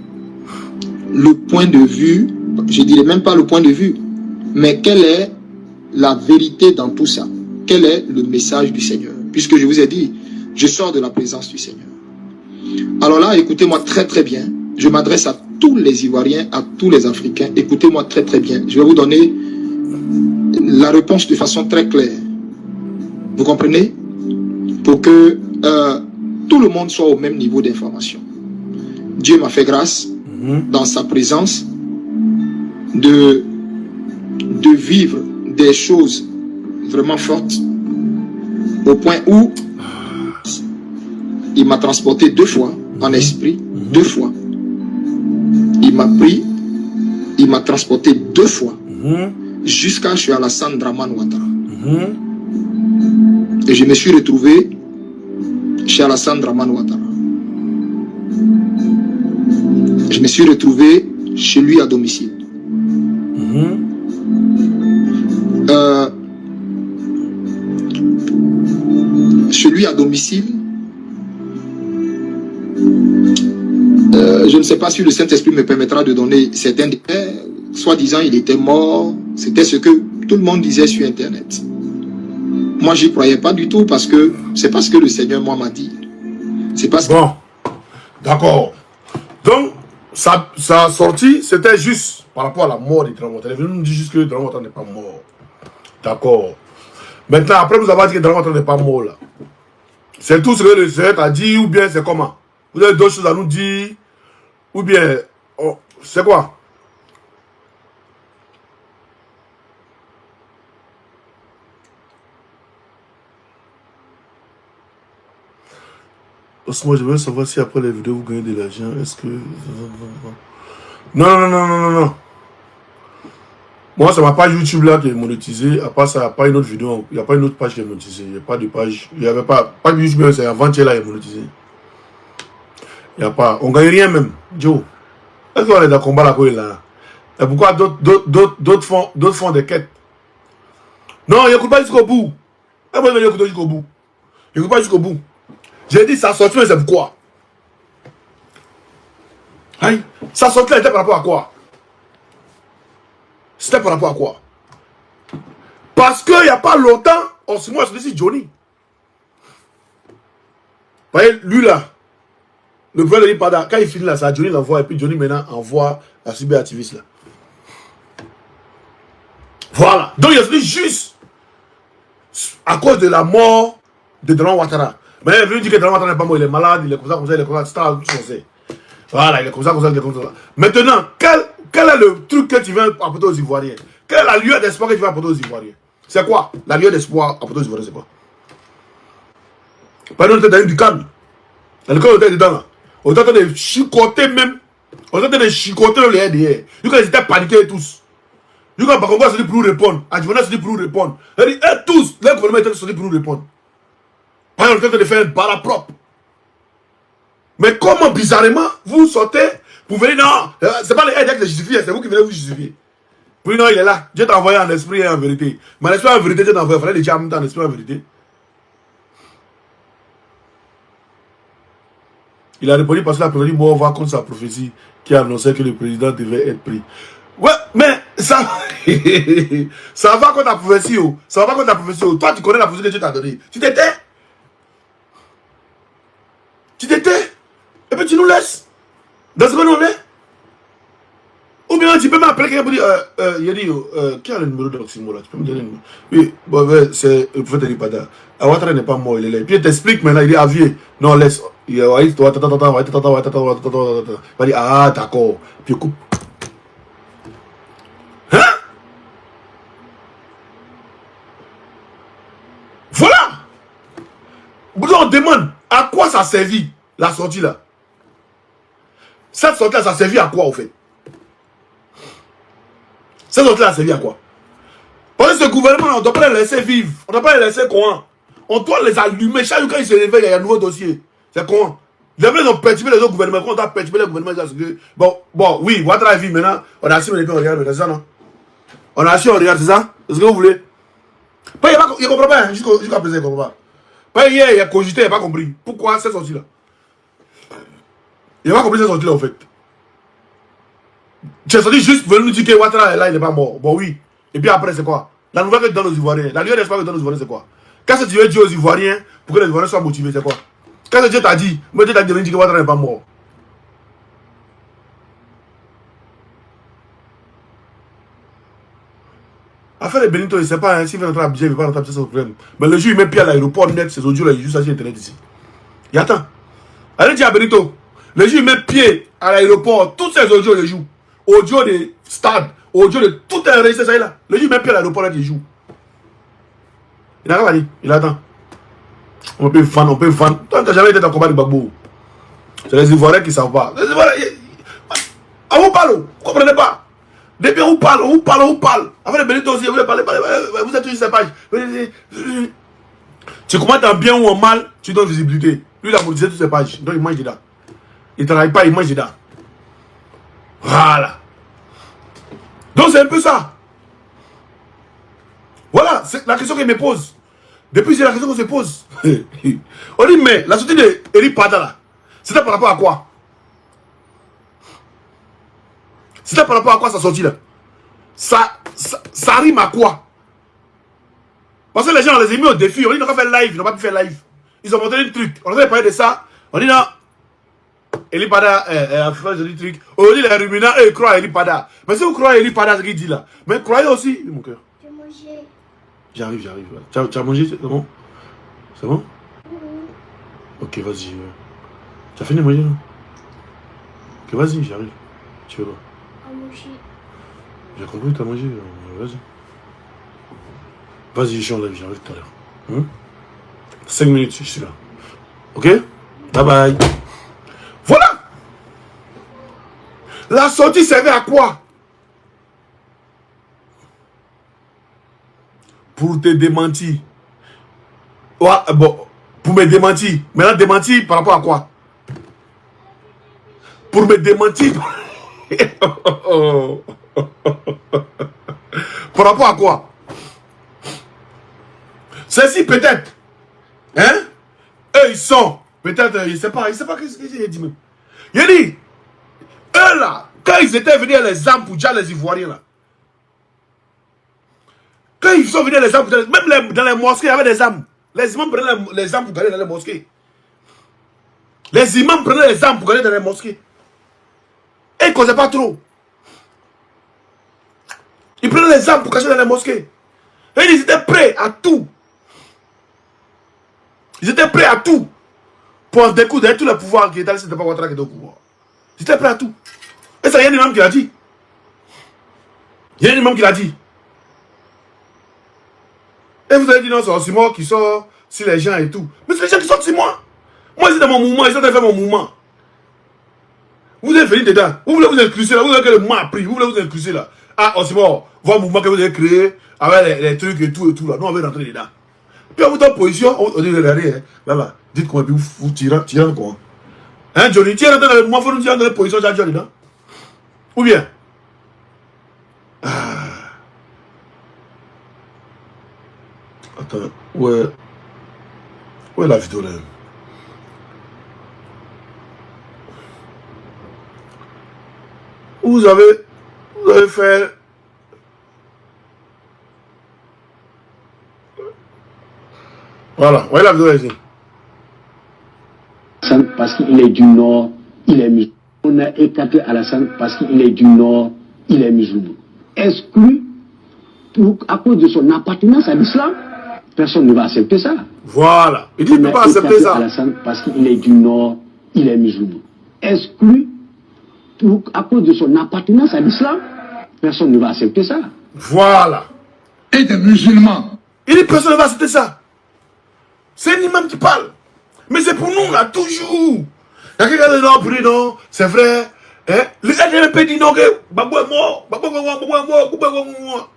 le point de vue, je ne dirais même pas le point de vue, mais quelle est la vérité dans tout ça? Quel est le message du Seigneur? Puisque je vous ai dit, je sors de la présence du Seigneur. Alors là, écoutez-moi très très bien. Je m'adresse à tous les Ivoiriens, à tous les Africains. Écoutez-moi très très bien. Je vais vous donner la réponse de façon très claire. Vous comprenez? Pour que tout le monde soit au même niveau d'information. Dieu m'a fait grâce, dans sa présence, de vivre des choses vraiment fortes, au point où il m'a transporté 2 fois en esprit, 2 fois. Il m'a pris, il m'a transporté 2 fois. jusqu'à chez Alassane Draman Ouattara. Et je me suis retrouvé chez Alassane Draman Ouattara. Je me suis retrouvé chez lui à domicile. Chez lui à domicile, je ne sais pas si le Saint-Esprit me permettra de donner certains détails. Soi-disant, il était mort. C'était ce que tout le monde disait sur Internet. Moi, j'y croyais pas du tout parce que c'est pas ce que le Seigneur moi m'a dit. C'est pas ce Bon, d'accord. Donc, sa sortie, c'était juste par rapport à la mort du Draman Ouattara. Il est venu nous dire juste que le Draman Ouattara n'est pas mort. D'accord. Maintenant, après vous avoir dit que le Draman Ouattara n'est pas mort, là. C'est tout ce que le Seigneur a dit ou bien c'est comment? Vous avez d'autres choses à nous dire ou bien, oh, c'est quoi? Moi, je veux savoir si après les vidéos, vous gagnez de l'argent. Est-ce que... Non. Moi, c'est ma page YouTube là qui est monétisée. À part ça, il n'y a pas une autre vidéo. Il n'y a pas une autre page qui est monétisée. Il n'y a pas de page. Il n'y avait pas de YouTube, c'est avant-hier là qui est monétisé. Il n'y a pas. On ne gagne rien même. Joe. Est-ce qu'on est dans le combat là, là? Et pourquoi d'autres font des quêtes? Non, il n'écoute pas jusqu'au bout. Et moi, je vais écouter jusqu'au bout. Il n'écoute pas jusqu'au bout. J'ai dit, ça sortit, mais c'est pourquoi? Aïe, ça sortit là, c'était par rapport à quoi? C'était par rapport à quoi? Parce qu'il n'y a pas longtemps, en ce mois, je suis Johnny. Vous voyez, lui là, le problème de l'Ipada, quand il finit là, ça, Johnny l'envoie, et puis Johnny maintenant envoie la cyberactiviste là. Voilà. Donc il a fini juste à cause de la mort de Draman Ouattara. Mais il est venu dire que Draman Ouattara n'est pas mort, il est malade, il est comme ça, il est comme ça, c'est voilà, il est comme ça, il est comme ça. Maintenant, quel est le truc que tu viens apporter aux Ivoiriens? Quelle est la lueur d'espoir que tu vas apporter aux Ivoiriens? C'est quoi? La lueur d'espoir apporter aux Ivoiriens, c'est quoi? Par exemple, on était dans du calme. Dans le cas où on était dedans, là. On était en train de chicoter même. On était en train de chicoter le derrière. Ils étaient paniqués tous. Quand Bakongo se dit pour nous répondre, Adjivana se dit pour nous répondre. Elle dit, tous, le gouvernement était sorti pour nous répondre. Par exemple, on était en train de faire un bara propre. Mais comment bizarrement vous sortez pour venir, non, c'est pas les aides qui justifient, c'est vous qui venez vous justifier. Oui, non, il est là. Dieu t'a envoyé en esprit et en vérité. Mais l'esprit en vérité, Dieu t'a envoyé. Il fallait le dire en même temps en esprit en vérité. Il a répondu parce qu'il a prévenu, bon, on va contre sa prophétie qui annonçait que le président devait être pris. Ouais, mais ça, ça va contre la prophétie. Ça va pas contre la prophétie. Toi, tu connais la prophétie que Dieu t'a donnée. Tu t'étais. Et puis tu nous laisses. Dans ce que nous on est. Ou bien tu peux m'appeler quelqu'un pour dire, il a dit, qui a le numéro d'Oxymo là? Tu peux me donner le numéro? Oui, bon, c'est le prophète Elipada. Ouattara n'est pas mort, il est là. Et puis il t'explique maintenant, il dit, aviez. Non, laisse. Il va dire, ah, d'accord. Puis il coupe. Hein? Voilà! On demande, à quoi ça servit, la sortie là? Cette sortie là, ça servit à quoi, au fait? Cette sortie là, ça servit à quoi? Parce que ce gouvernement, on ne doit pas les laisser vivre. On ne doit pas les laisser comment? On doit les allumer. Chaque jour, quand ils se réveillent, il y a un nouveau dossier. C'est comment? Les gens ont perturbé les autres gouvernements. Quand on doit perturber les gouvernements, bon, oui, Ouattara vit maintenant. On a assis, on regarde, c'est ça, non? On a assis, on regarde, c'est ça? C'est ce que vous voulez? Il ne comprend pas, jusqu'à présent, il ne comprend pas. Pas hier, il a cogité, il n'a pas compris. Pourquoi cette sortie-là? Il n'a pas compris cette sortie-là, en fait. Tu es sorti juste pour nous dire que Ouattara est là, il n'est pas mort. Bon, oui. Et puis après, c'est quoi? La nouvelle que tu donnes aux Ivoiriens. La lueur d'espoir que tu donnes aux Ivoiriens, c'est quoi? Qu'est-ce que tu veux dire aux Ivoiriens pour que les Ivoiriens soient motivés, c'est quoi? Qu'est-ce que Dieu t'a dit? Moi, Dieu t'a dit que Ouattara n'est pas mort. Affaire de Benito, il ne sait pas, hein, s'il veut rentrer à Abidjan, il ne veut pas rentrer à Abidjan, c'est le problème. Mais le jour, il met pied à l'aéroport net, ces audios-là, il joue ça sur Internet ici. Il attend. Allez dire à Benito, le jour, il met pied à l'aéroport, tous ces audios, il joue. Audio de stade, audio de tout un récit, ça y est là. Le jour, il met pied à l'aéroport, là, il joue. Il n'a rien à dire, il attend. On peut vendre. Toi, tu n'as jamais été dans le combat de Gbagbo. C'est les Ivoiriens qui ne savent pas. Les Ivoiriens, on vous parle, vous ne comprenez pas. Depuis on parle. Avec les bénédictions aussi, vous parlez, vous êtes toujours ces pages. Tu commentes en bien ou en mal, tu donnes visibilité. Lui, il a monétisé toutes ces pages. Donc il mange dedans. Il ne travaille pas, il mange dedans. Voilà. Donc c'est un peu ça. Voilà, c'est la question qu'il me pose. Depuis, c'est la question qu'on se pose. On dit, mais la sortie de Eric Pada là, c'était par rapport à quoi? C'était par rapport à quoi sa sortie là? Ça rime à quoi? Parce que les gens, on les a mis au défi. On dit, ils n'ont pas fait live, ils n'ont pas pu faire live. Ils ont monté un truc. On avait parlé de ça. On dit, non. Eli Pada a fait un truc. On dit, les ruminants, eux, ils croient à Eli Pada. Mais si vous croyez à Eli Pada, ce qu'il dit là. Mais croyez aussi, mon cœur. J'ai mangé. J'arrive. Tu as mangé, c'est bon? C'est bon? Ok, vas-y. Tu as fini de manger, non? Ok, vas-y, j'arrive. Tu veux pas? J'ai compris que tu as mangé. Vas-y. Vas-y, j'arrive tout à l'heure. 5 minutes, je suis là. Ok? Bye bye. Voilà! La sortie servait à quoi? Pour te démentir. Ouais, bon, pour me démentir. Maintenant, démentir par rapport à quoi? Pour me démentir. Par rapport à quoi? Ceci peut-être. Hein? Eux, ils sont. Peut-être, il ne sait pas ce que j'ai dit même. Il a dit, eux là, quand ils étaient venus à les armes pour les Ivoiriens là. Quand ils sont venus à les armes, même dans les mosquées, il y avait des armes. Les imams prenaient les armes pour garder dans les mosquées. Les imams prenaient les armes pour garder dans les mosquées. Et ils ne causaient pas trop. Ils prenaient les armes pour cacher dans les mosquées. Et ils étaient prêts à tout. Ils étaient prêts à tout. Pour découdre tout le pouvoir qui était là, c'était pas Ouattara qui était au pouvoir. Ils étaient prêts à tout. Et ça, il y a un imam qui l'a dit. Il y a un imam qui l'a dit. Et vous avez dit non, c'est Osimhen qui sort sur les gens et tout. Mais c'est les gens qui sortent sur moi. Moi, c'est dans mon mouvement, ils sont en train de faire mon mouvement. Vous êtes venu dedans. Vous voulez vous incruster là. Vous voulez que le mouvement a pris. Vous voulez vous incruster là. Ah, Osimhen, votre mouvement que vous avez créé avec les trucs et tout là. Nous, on va rentrer dedans. Puis on vous donne position. On dit, regardez, là. Dites comment vous tirez quoi. Hein, Johnny, tu es rentré dans le mouvement, il faut nous dire dans la position, j'ai Johnny, non? Ou bien? Attends, où est la vidéo là? Vous avez fait... Voilà, où est la vidéo là ici? Parce qu'il est du Nord, il est musulman. On a écarté Alassane parce qu'il est du Nord, il est musulman. Exclu à cause de son appartenance à l'islam. Personne ne va accepter ça. Voilà. Il dit qu'il ne peut pas accepter ça. Alassane parce qu'il est du Nord, il est musulman. Exclu à cause de son appartenance à l'islam. Personne ne va accepter ça. Voilà. Et des musulmans. Il dit personne ne va accepter ça. C'est un imam qui parle. Mais c'est pour nous là, toujours. Il y a quelqu'un qui dit non, pour dire non, c'est vrai. Hein? Les LDP disent non, que Babou est mort. Babou est mort.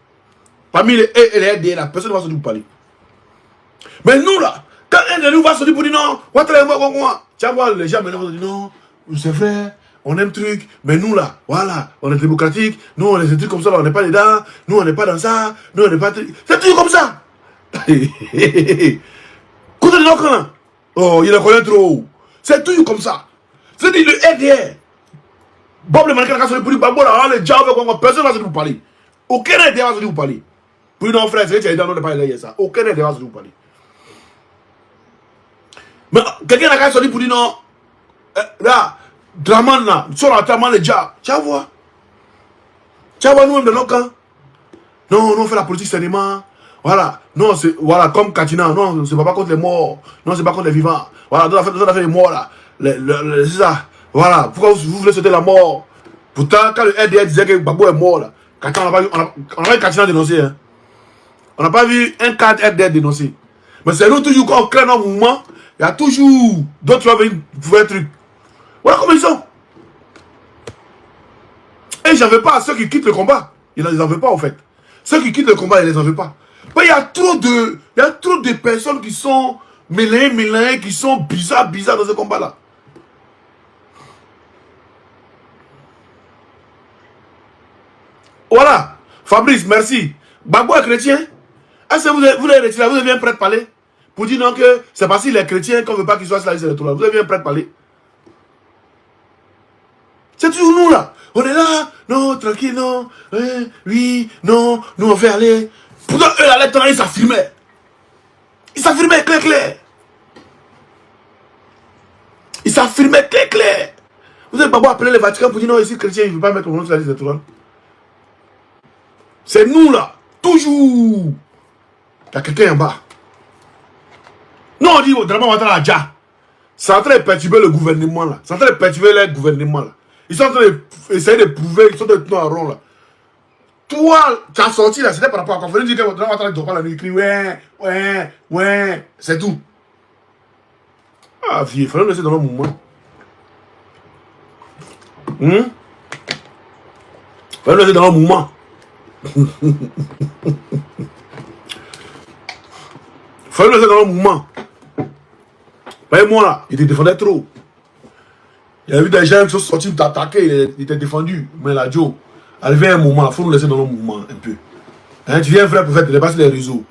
Parmi les LDP là, personne ne va sortir pour parler. Mais nous là, quand un de nous va sortir pour dire non, Ouattara est mort, tu vas voir les gens maintenant vont dire non, c'est vrai, on aime truc, mais nous là, voilà, on est démocratique, nous on est des trucs comme ça, là, on n'est pas dedans, nous on n'est pas dans ça, nous on n'est pas. C'est toujours comme ça. Écoutez les gens là. Oh, il en connaît trop. C'est toujours comme ça. C'est dit le RDR. Bob le mannequin a sorti pour dire Babou là, les gens personne ne va se nous parler. Aucun RDR va se nous parler. Pour non frère, c'est que tu as dit non, on ne pas aller ça. Aucun RDR va se nous parler. Mais quelqu'un a sorti pour dire non. Là, Draman là, sur la Draman les gens. Tu vas voir. Tu vas voir nous-mêmes de nos camps. Non, on fait la politique sérieusement. Voilà, non, c'est voilà, comme Katina, non, c'est pas contre les morts, non, c'est pas contre les vivants. Voilà, dans la fait les morts là. C'est ça. Voilà, pourquoi vous voulez sauter la mort? Pourtant, quand le RDR disait que Babou est mort là, Katina, on n'a pas vu Katina dénoncer. Hein. On n'a pas vu un cadre RDR dénoncer. Mais c'est nous toujours quand on crée un mouvement, il y a toujours d'autres qui vont venir pour faire un truc. Voilà comment ils sont. Et j'en veux pas à ceux qui quittent le combat. Il ne les en veut pas, en fait. Ceux qui quittent le combat, il ne les en veut pas. Mais il y a trop de personnes qui sont mêlées, qui sont bizarres dans ce combat-là. Voilà. Fabrice, merci. Gbagbo est chrétien. Est-ce que vous avez retiré, vous avez un prêtre parler pour dire non que c'est parce qu'il est chrétien qu'on ne veut pas qu'il soit sur la liste électorale. Vous avez un prêtre parler. C'est toujours nous là. On est là, non, tranquille, non, oui, non, nous on fait aller. Pourtant, eux, la lettre, ils s'affirmaient. Ils s'affirmaient clair. Ils s'affirmaient clair. Vous avez pas appelé le Vatican pour dire non, ici, chrétien, il ne veut pas mettre mon nom sur la liste électorale. C'est nous là, toujours. Il y a quelqu'un en bas. Non, on dit, Draman Ouattara a déjà. C'est en train de perturber le gouvernement là. C'est en train de perturber le gouvernement là. Ils sont en train d'essayer de prouver qu'ils sont de tenir en rond là. Toi, tu as sorti là, c'était par rapport à la conférence, tu dis que Draman Ouattara ne doit pas la nuit, il crie ouais, c'est tout. Ah, vieux, il fallait le laisser dans le mouvement. Il fallait le laisser dans le mouvement. Fallait le laisser dans le mouvement. Voyez-moi là, il te défendait trop. Il y a eu des gens qui sont sortis pour t'attaquer, il était défendu. Mais là, Joe, arrivé à un moment, il faut nous laisser dans le mouvement un peu. Hein, tu viens un vrai prophète, il passe les réseaux.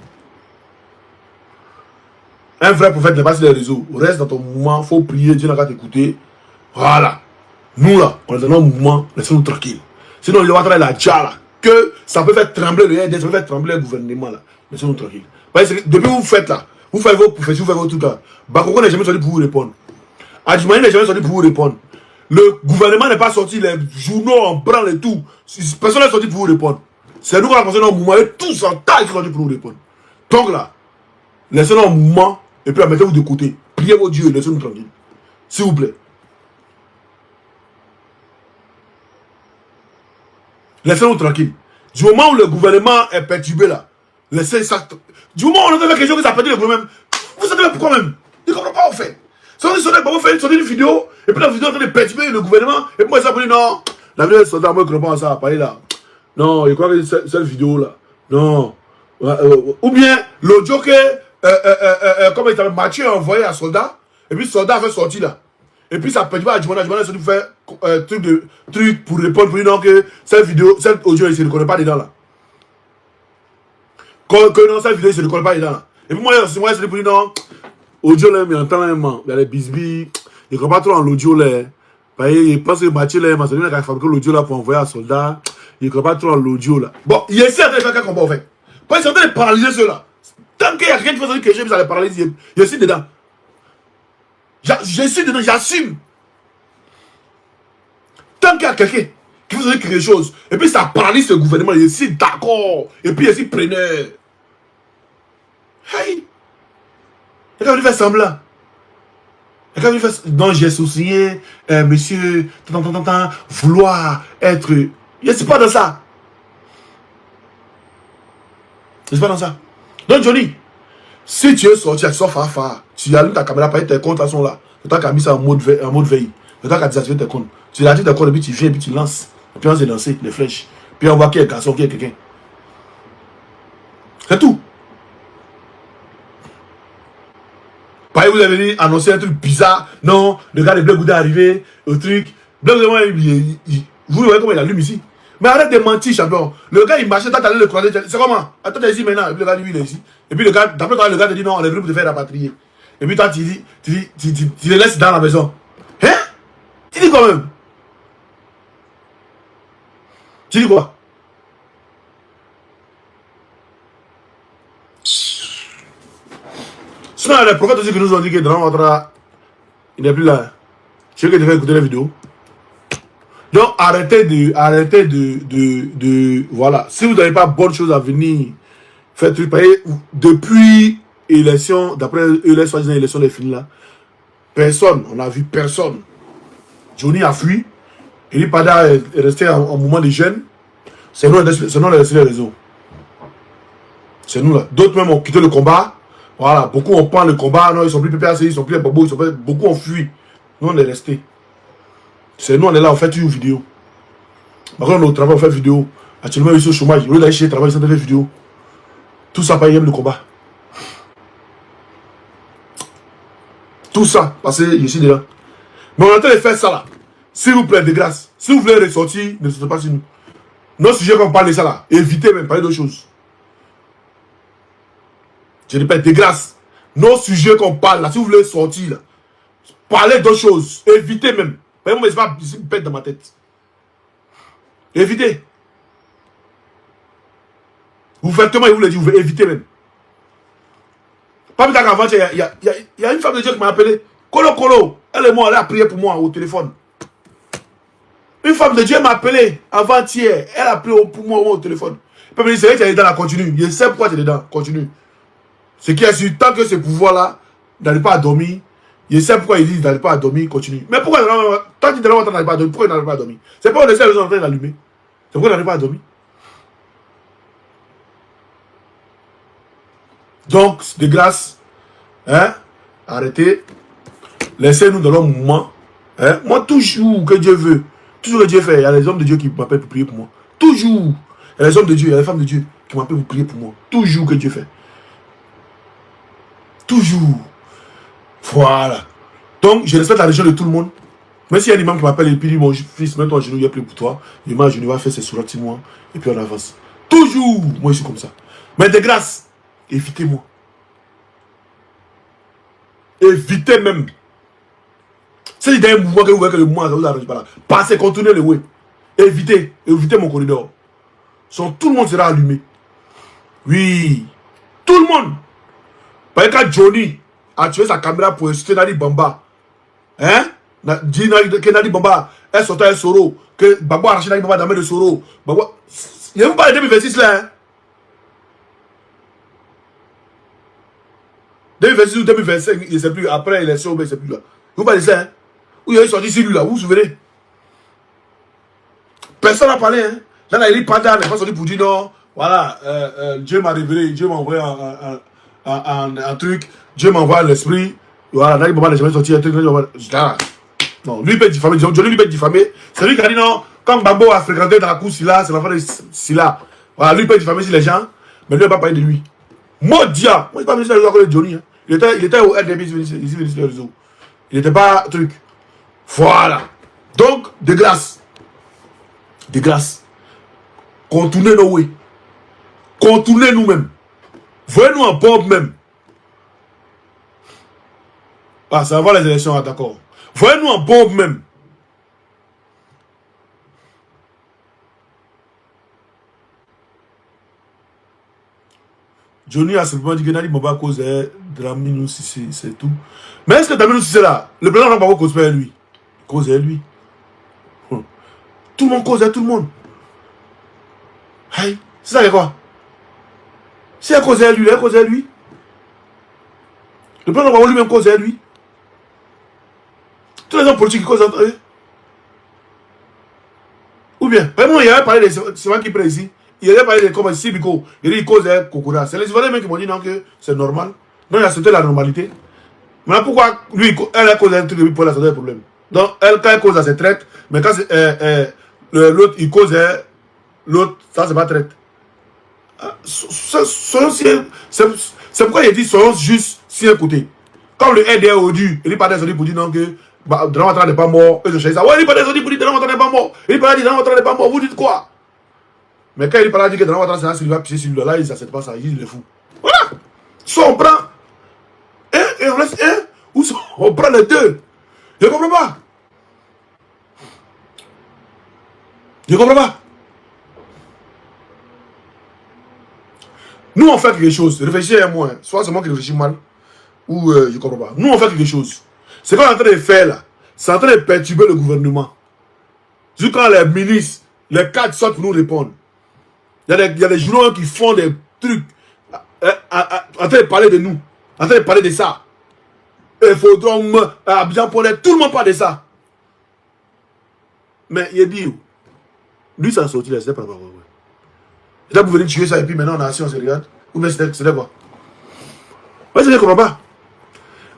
Un vrai prophète, il passe les réseaux. Reste dans ton mouvement, il faut prier, Dieu n'a qu'à t'écouter. Voilà. Nous là, on est dans le mouvement, laissez-nous tranquille. Sinon, il va travailler la déjà là. Que ça peut faire trembler le RD, ça peut faire trembler le gouvernement là. Laissez-nous tranquille. Depuis que vous faites là, vous faites vos professions, vous faites vos trucs là. Bakoko n'est jamais sorti pour vous répondre. Adjumani n'est jamais sorti pour vous répondre. Le gouvernement n'est pas sorti, les journaux en branle et tout. Personne n'est sorti pour vous répondre. C'est nous qui avons pensé dans le mouvement et tous en taille qui sont sortis pour vous répondre. Donc là, laissez-nous en mouvement et puis mettez-vous de côté. Priez vos dieux et laissez-nous tranquille. S'il vous plaît. Laissez-nous tranquille. Du moment où le gouvernement est perturbé là, laissez ça. Du moment où on a fait quelque chose qui s'appelle le problème, vous savez pourquoi même? Je ne comprends pas en fait. Si on fait une vidéo, et puis la vidéo est en train de perturber le gouvernement, et puis moi ça me dit non, la vidéo est sortie, moi je ne comprends pas ça, parler là. Non, je crois que cette vidéo là, non. Ou bien l'audio que, comme il t'avait Mathieu envoyé à soldat, et puis le soldat a fait sortir là. Et puis ça perturbe à Djumana, Djumana a sorti pour faire truc pour répondre, pour dire non que cette vidéo, cette audio, il ne se reconnaît pas dedans là. Que non, cette vidéo, il ne se reconnaît pas dedans là. Et puis moi, je suis pour dire non, audio là, mais en temps là, il y a les bisbis, il ne croit pas trop en l'audio là. Il pense que Mathieu là, il a fabriqué l'audio là pour envoyer à soldat, il ne croit pas trop en l'audio là. Bon, il essaie de faire un combat en fait. Parce qu'il est en train de paralyser ceux-là. Tant qu'il y a quelqu'un qui fait quelque chose, ça les paralyse, il essaie dedans. Je suis dedans, j'assume. Tant qu'il y a quelqu'un qui faisait quelque chose, et puis ça paralyse le gouvernement, il est si d'accord, et puis il est si preneur. Hey! Et quand il fait semblant, et quand il fait non, j'ai soucié, monsieur, vouloir être. Je ne suis pas dans ça. Je ne suis pas dans ça. Donc, Johnny, si tu es sorti, tu sors Fafa, tu allumes ta caméra, tes comptes sont là. C'est toi qui as mis ça en mode veille. C'est toi qui as désactivé tes comptes. Tu l'as dit tes comptes et puis tu viens et puis tu lances. Et puis on s'est lancé les flèches. Puis on voit qu'il y a un garçon, qu'il y a quelqu'un. C'est tout. Pareil, vous avez dit, annoncer un truc bizarre. Non, le gars de Bleu Gouda est arrivé au truc. Bleu Gouda, vous voyez comment il allume ici. Mais arrête de mentir, champion. Le gars, il marchait, toi, t'allais le croiser. C'est comment? Attends, t'es ici maintenant. Et puis le gars, lui, il est ici. Et puis le gars, d'après toi, le gars te dit non, on est venu pour te faire rapatrier. Et puis toi, tu les laisses dans la maison. Hein? Tu dis quoi même? Tu dis quoi? Sinon, il y a des prophètes aussi qui nous ont dit que dans notre... il n'est plus là. Tu veux que tu fasses écouter la vidéo? Donc, arrêtez de voilà. Si vous n'avez pas bonne chose à venir, faites tout payer. Depuis l'élection, d'après les soi-disant élections des films là, personne, on n'a vu personne. Johnny a fui. Eli Pada est resté en mouvement de jeunes. C'est nous les réseaux. C'est nous là. D'autres même ont quitté le combat. Voilà. Beaucoup ont pris le combat. Non, ils sont plus PPAC, ils sont plus Bobo, beaucoup ont fui. Nous, on est restés. C'est nous, on est là, on fait une vidéo. Par contre, on est au travail, on fait vidéo. Actuellement, ils sont au chômage. Ils veulent aller chez travail, ils sont dans des vidéos. Tout ça, pas le combat. Tout ça, parce que je suis dedans. Mais on est en train de faire ça là. S'il vous plaît, de grâce. Si vous voulez ressortir, ne sortez pas sur nous. Nos sujets qu'on parle de ça là, évitez même, parler d'autres choses. Je répète, de grâce. Nos sujets qu'on parle là, si vous voulez sortir là, parlez d'autres choses. Évitez même. Moi, c'est pas une pète dans ma tête. Évitez. Vous faites comment il vous le dit, vous évitez même. Pas plus tard qu'avant, il y a une femme de Dieu qui m'a appelé. Kolo, elle est morte, elle a prié pour moi au téléphone. Une femme de Dieu m'a appelé avant-hier, elle a prié pour moi au téléphone. Elle me dit, c'est vrai que tu es dedans, là, continue. Je sais pourquoi tu es dedans, continue. Ce qui est sûr, tant que ce pouvoir-là n'arrive pas à dormir, je sais pourquoi il dit n'arrive pas à dormir, continue. Mais pourquoi, tant qu'il n'arrive pas à dormir, pourquoi il n'arrive pas à dormir? C'est pas on essaie de en train d'allumer. C'est pourquoi il n'arrive pas à dormir. Donc, de grâce, hein, arrêtez, laissez-nous dans le mouvement. Hein. Moi, toujours que Dieu veut, toujours que Dieu fait, il y a les hommes de Dieu qui m'appellent pour prier pour moi. Toujours. Il y a les hommes de Dieu, il y a les femmes de Dieu qui m'appellent pour prier pour moi. Toujours que Dieu fait. Toujours. Voilà. Donc, je respecte la religion de tout le monde. Même s'il y a un imam qui m'appelle et puis dit, mon fils, mets ton genou, il y a plus pour toi. L'imam, je vais faire ses sourates moi et puis on avance. Toujours. Moi, je suis comme ça. Mais de grâce, évitez-moi. Évitez même. Si il y a un mouvement que vous voyez que le mouvement, ça vous arrange pas là. Passez, contournez le way. Évitez mon corridor. Tout le monde sera allumé. Oui. Tout le monde. Parce que quand Johnny a tué sa caméra pour insulter Nadi Bamba, hein? Que Nadi Bamba est sorti à Soro, que Bamba a arraché Nadi Bamba dans la main de Soro. Bamba... Il n'y a même pas de 2026 là, hein? 2026 ou 2025, il ne sait plus. Après l'élection, il ne sait plus là. Vous parlez de ça, hein? Où il a sorti celui là, vous vous souvenez? Personne n'a parlé, hein? Là, il est pas dans, il n'est pas sorti pour dire non. Voilà, Dieu m'a révélé, Dieu m'a envoyé un truc, Dieu m'a envoyé l'esprit. Voilà, là, il m'a jamais sorti un truc. Non, lui, il peut être diffamé. Johnny, lui, peut être diffamé. C'est lui qui a dit non. Quand Babo a fréquenté dans la cour Silla, c'est l'enfant de Silla. Voilà, lui, il peut être diffamé sur les gens, mais lui, il n'a pas parlé de lui. Modia! Moi, je ne sais pas venu sur les réseaux de Johnny. Hein. Il était au RDB, ici, sur les réseaux. Il n'était pas truc. Voilà. Donc, de grâce. De grâce. Contournez nos way. Contournez nous-mêmes. Voyez-nous en Bob même. Ah, ça va les élections, d'accord. Voyez-nous en Bob même. Johnny a simplement dit que Nadi Bamba causait Dlamini Sissé, c'est tout. Mais est-ce que Dlamini Sissé là, le président n'a pas causé lui? Il causait lui. Tout le monde causait tout le monde. Hey, c'est ça quoi? Si elle causait lui, elle causait lui. Le président n'a pas lui-même causait lui. Tous les hommes politiques qui causent entre eux. Ou bien, vraiment, il y avait parlé de ce qui prend ici. Il avait parlé de comme si Biko, il causait Kokura. C'est les Ivoiriens même qui m'ont dit non que c'est normal. Non, il a accepté la normalité. Maintenant, pourquoi lui, elle a causé un truc pour la sortir des problèmes? Donc, elle, quand elle cause, c'est traite. Mais quand l'autre, il causait l'autre, ça, c'est pas traite. C'est pourquoi il dit soyons juste si un côté. Comme le RDA au dû, il n'est pas des pour dire non que Dramatra n'est pas mort. Eux, je cherche ça. Ouais, il n'est pas des pour dire Dramatra n'est pas mort. Il n'est pas dit Dramatra n'est pas mort. Vous dites quoi? Mais quand il parle dit que Dramatra c'est là, s'il va pisser sur lui, là, il n'accepte pas ça. Il est fou. Voilà. Soit on prend un et on laisse un, ou soit on prend les deux. Je ne comprends pas. Je ne comprends pas. Nous, on fait quelque chose. Réfléchissez à moi. Soit c'est moi qui réfléchis mal, ou je ne comprends pas. Nous, on fait quelque chose. Ce qu'on est en train de faire là, c'est en train de perturber le gouvernement. Juste quand les ministres, les cadres sortent pour nous répondre. Il y a des journaux qui font des trucs en train de parler de nous, en train de parler de ça. Il faudra Abidjan pour tout le monde parle de ça. Mais il dit, lui, ça a sorti là, c'est pas vrai. Et là, vous venez tuer ça et puis maintenant on a assis, on se regarde. Ou bien c'était quoi? Ouais, je ne comprends pas.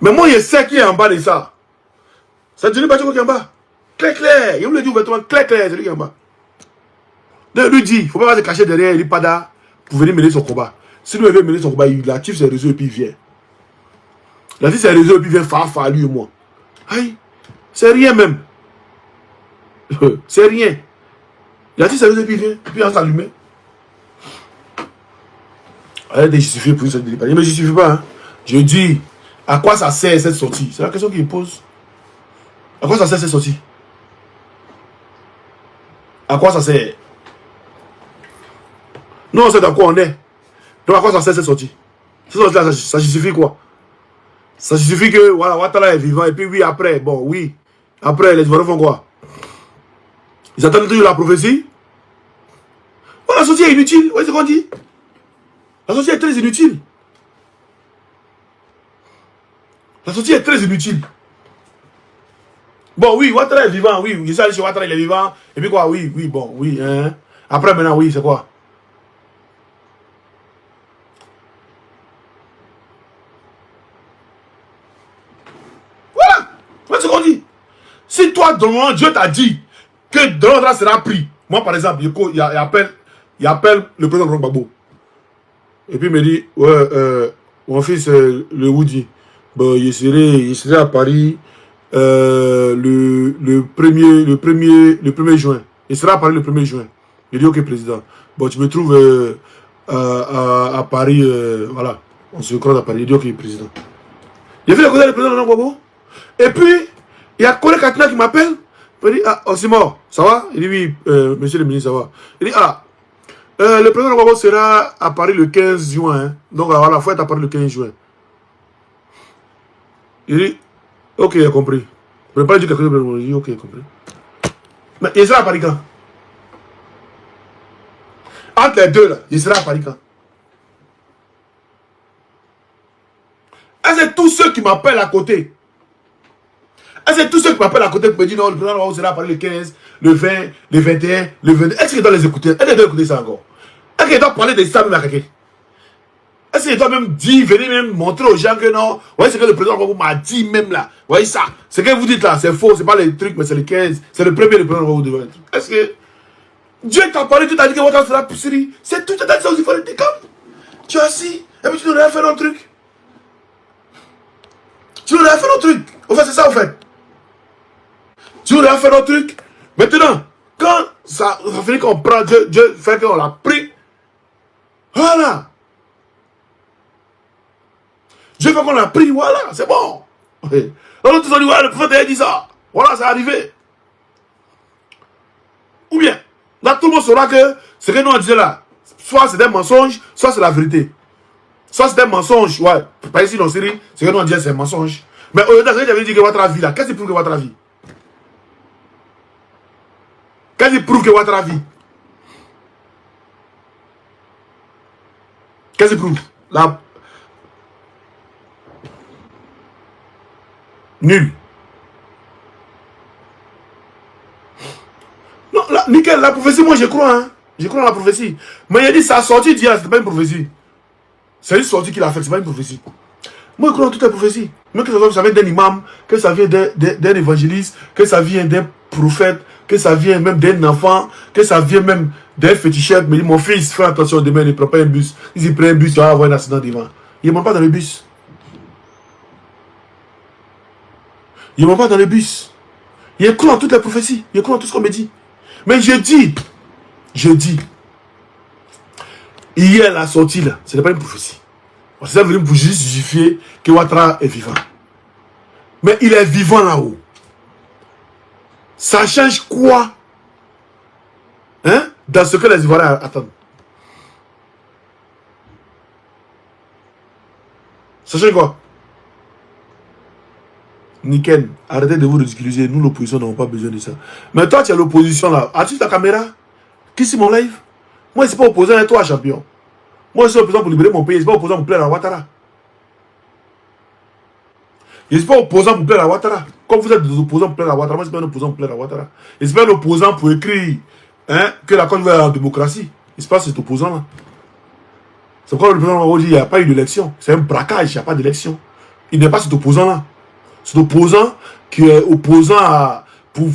Mais moi, je sais qui est en bas de ça. C'est Johnny Bachoko qui est en bas. Clair, clair. Il me le dit ouvertement, clair, clair, c'est lui qui est en bas. Donc, lui dit, il ne faut pas se cacher derrière Elipada pour venir mener son combat. Si lui veut mener son combat, il active ses réseaux et puis il vient. Il active ses réseaux et puis il vient faire lui et moi. Aïe, c'est rien même. C'est rien. Il active ses réseaux et puis il vient. Et puis on s'allume. Elle est justifiée pour une sorte de Elipada. Il ne me justifie pas. Hein. Je dis, à quoi ça sert cette sortie? C'est la question qu'il pose. À quoi ça sert cette sortie? À quoi ça sert? Nous, on sait dans quoi on est. Donc, à quoi ça sert cette sortie? Cette sortie-là, ça justifie quoi? Ça justifie que, voilà, Ouattara est vivant, et puis oui, après, bon, oui. Après, les Ivoiriens font quoi? Ils attendent toujours la prophétie? Oh, la sortie est inutile. Vous voyez ce qu'on dit? La sortie est très inutile. La sortie est très inutile. Bon, oui, Ouattara est vivant, oui. Il s'est chez Ouattara, il est vivant. Et puis quoi, oui, oui, bon, oui. Hein. Après, maintenant, oui, c'est quoi? Voilà. Voilà ce qu'on dit. Si toi, dans le moment, Dieu t'a dit que Donald sera pris. Moi, par exemple, il appelle le président Gbagbo. Et puis il me dit, ouais, mon fils, le Woody, bon, il serait à Paris. Le 1er juin. Il sera à Paris le 1er juin. Il dit ok président. Bon tu me trouves à Paris, voilà. On se croise à Paris. Il dit ok président. Il a fait le côté du président de Gbagbo. Et puis, il y a Kone Katina qui m'appelle. Il dit ah, c'est mort, ça va? Il dit oui, monsieur le ministre, ça va. Il dit ah, le président de Gbagbo sera à Paris le 15 juin. Hein. Donc voilà, il faut être à Paris le 15 juin. Il dit ok, il a compris. Je ne vais pas dire quelque chose, mais il dit ok, il a compris. Mais il sera à Paris quand? Entre les deux, là, il sera à Paris quand? Et c'est tous ceux qui m'appellent à côté. Et c'est tous ceux qui m'appellent à côté pour me dire non, le président sera à Paris le 15, le 20, le 21, le 22. Est-ce qu'il doit les écouter? Est-ce qu'il doit écouter ça encore? Est-ce qu'il doit parler de ça même à quelqu'un? Est-ce qu'il doit même dire, venir même montrer aux gens que non, vous voyez ce que le président m'a dit même là, vous voyez ça, ce que vous dites là, c'est faux, c'est pas les trucs, mais c'est les 15, c'est le premier, le président vous devait être. Est-ce que Dieu t'a parlé, tu t'as dit que votre sera pour Syrie, c'est tout, t'as dit ça aussi, il faut être comme. Tu es assis, et puis tu n'aurais fait notre truc. Tu n'aurais fait notre truc. En fait, c'est ça, en fait. Tu n'aurais fait notre truc. Maintenant, quand ça finit qu'on prend, Dieu fait qu'on l'a pris. Voilà. Dieu fait qu'on l'a pris, voilà, c'est bon. Alors, tous ont dit, ouais, le prophète a dit ça. Voilà, c'est arrivé. Ou bien, là, tout le monde saura que ce que nous on disait là, soit c'est des mensonges, soit c'est la vérité. Soit c'est des mensonges, ouais. Par ici, dans Syrie, ce que nous on disait, c'est un mensonge. Mais au lieu de j'avais dit que votre vie là, qu'est-ce qui prouve que votre vie? Qu'est-ce qui prouve que votre vie? Qu'est-ce qui prouve? Là. Nul. Non, là, nickel, la prophétie, moi je crois, hein. Je crois en la prophétie. Mais il a dit, sa sortie d'hier, c'était pas une prophétie. C'est une sortie qu'il a faite, c'est pas une prophétie. Moi je crois en toutes les prophéties. Même que ça vient d'un imam, que ça vient d'un évangéliste, que ça vient d'un prophète, que ça vient même d'un enfant, que ça vient même d'un féticheur. Mais mon fils, fais attention, demain, il ne prend pas un bus. Il prend un bus, il va avoir un accident devant. Il ne monte pas dans le bus. Il ne monte pas dans le bus. Il croit en toutes les prophéties. Il croit en tout ce qu'on me dit. Mais je dis, hier la sortie là, ce n'est pas une prophétie. C'est venu pour justifier que Ouattara est vivant. Mais il est vivant là-haut. Ça change quoi? Hein? Dans ce que les Ivoiriens attendent. Ça change quoi? Nickel, arrêtez de vous ridiculiser. Nous, l'opposition, n'avons pas besoin de ça. Mais toi, tu es l'opposition là. As-tu ta caméra? Qui c'est mon live? Moi, je ne suis pas opposant à toi, champion. Moi, je suis opposant pour libérer mon pays. Je ne suis pas opposant pour plaire à Ouattara. Je ne suis pas opposant pour plaire à Ouattara. Comme vous êtes des opposants pour plaire à Ouattara, moi, je ne suis pas un opposant pour plaire à Ouattara. Je ne suis pas un opposant pour écrire hein, que la Côte d'Ivoire est en démocratie. Il se passe cet opposant là. C'est pourquoi le président dit qu'il n'y a pas eu d'élection. C'est un braquage, il n'y a pas d'élection. Il n'est pas cet opposant là. Cet opposant qui est opposant à, pour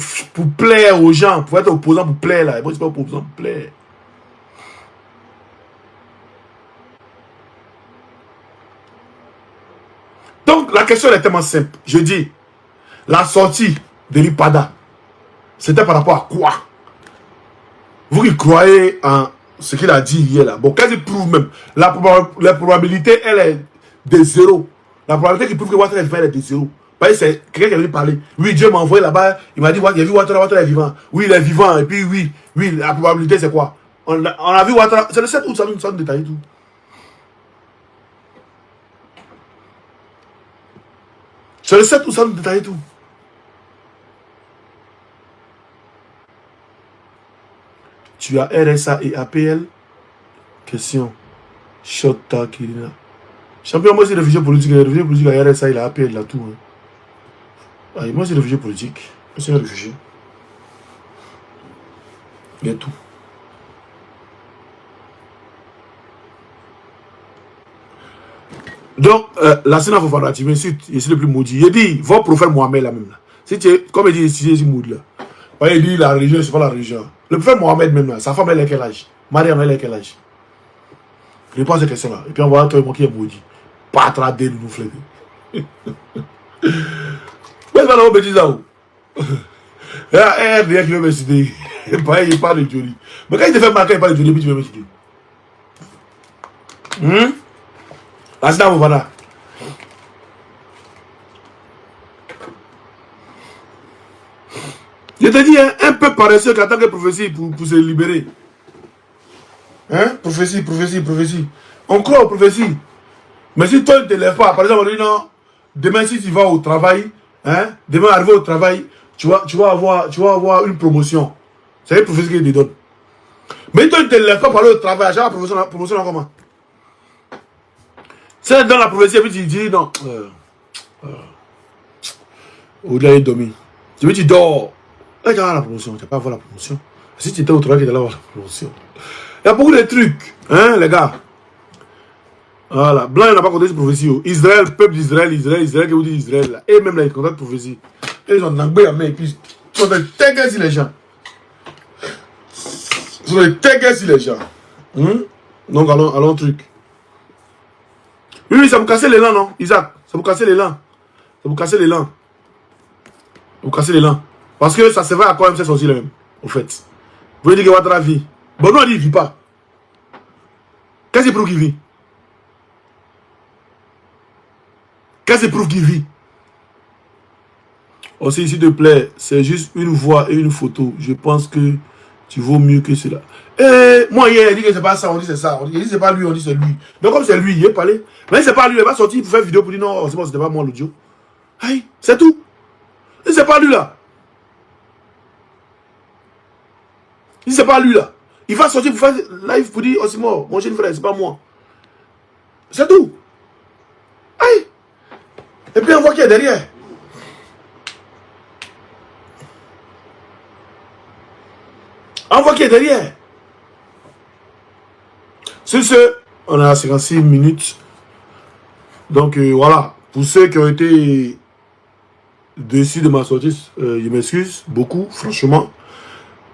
plaire aux gens, pour être opposant pour plaire là. Et moi, je ne suis pas opposant pour plaire. Ma question est tellement simple. Je dis, la sortie de l'IPADA, c'était par rapport à quoi? Vous qui croyez en ce qu'il a dit hier là. Bon, quand il prouve même, la probabilité, elle est de 0. La probabilité qu'il prouve que Ouattara est vivant, elle est de 0. C'est quelqu'un qui est venu parler. Oui, Dieu m'a envoyé là-bas. Il m'a dit, il a vu Ouattara, Ouattara est vivant. Oui, il est vivant. Et puis, oui, la probabilité, c'est quoi? On a vu Ouattara. C'est le 7 août, ça nous détaille tout. C'est le 7 août, ça nous détaille tout. Tu as RSA et APL? Question. Chota Kirina. Champion, moi, c'est réfugié politique. Réfugié politique, il a RSA, il a APL, il a tout. Hein. Ah, moi, c'est réfugié politique. Moi, c'est un réfugié. Il y a tout. Donc, la Sénat Fofana, tu m'insultes, je suis le plus maudit. Il dit, va prophète Mohamed là même. Là. Si tu es, comme il dit, si c'est mood là. Il dit, la religion, c'est pas la religion. Le prophète Mohamed même là, sa femme, elle est quel âge? Mariam, elle est quel âge? Je pose cette question là. Et puis on va voir toi qui est maudit. Pas trader nous flèves. Mais c'est pas la bêtise là où. Il y a un qui veut me citer. Il parle de Johnny. Mais quand il te fait marquer, il parle de Johnny, puis tu veux me citer. La Sénat Fofana. Je te dis, hein, un peu paresseux qui attend que prophétie pour se libérer. Hein? Prophétie. On croit aux prophéties. Mais si toi, ne te lèves pas, par exemple, on dit non, demain, si tu vas au travail, hein, demain, arrivé au travail, tu vas avoir une promotion. C'est une prophétie qui te donne. Mais toi, tu ne te lèves pas pour aller au travail, la promotion là, comment? C'est dans la prophétie, et puis tu dis non. Au-delà, il dormi. Tu dors. Là, tu vas avoir la promotion. Tu vas pas avoir la promotion. Si tu étais au travail, tu vas avoir la promotion. Il y a beaucoup de trucs, hein, les gars. Voilà. Blanc, il n'a pas compté cette prophétie. Israël, peuple d'Israël, Israël, qui vous dit Israël, là. Et même là, ils comptent cette prophétie. Et ils ont n'angoué à main, et puis ils sont des tègues sur les gens. Ils sont des tègues sur les gens. Donc, allons au truc. Oui, ça vous casse l'élan, non, Isaac? Ça vous casse l'élan. Ça vous casse l'élan. Vous cassez l'élan. Parce que ça se va à quoi même cette sortie là même, au fait. Vous voulez dire que Ouattara vit. Bon, nous, on dit qu'il ne vit pas. Qu'est-ce qui prouve qu'il vit? Qu'est-ce qui prouve qu'il vit? Aussi, s'il te plaît, c'est juste une voix et une photo. Je pense que tu vaux mieux que cela. Et moi, hier, il dit que c'est pas ça, on dit c'est ça. Il dit c'est pas lui, on dit c'est lui. Donc, comme c'est lui, il est parlé. Mais c'est pas lui, il va sortir pour faire une vidéo pour dire non, c'est bon, c'était pas moi l'audio. Aïe, c'est tout. Et c'est pas lui là. Il dit c'est pas lui là. Il va sortir pour faire live pour dire oh c'est mort, mon jeune frère, c'est pas moi. C'est tout. Aïe. Et puis on voit qui est derrière. On voit qui est derrière. Sur ce, on a 56 minutes. Donc voilà. Pour ceux qui ont été déçus de ma sortie, je m'excuse beaucoup, franchement.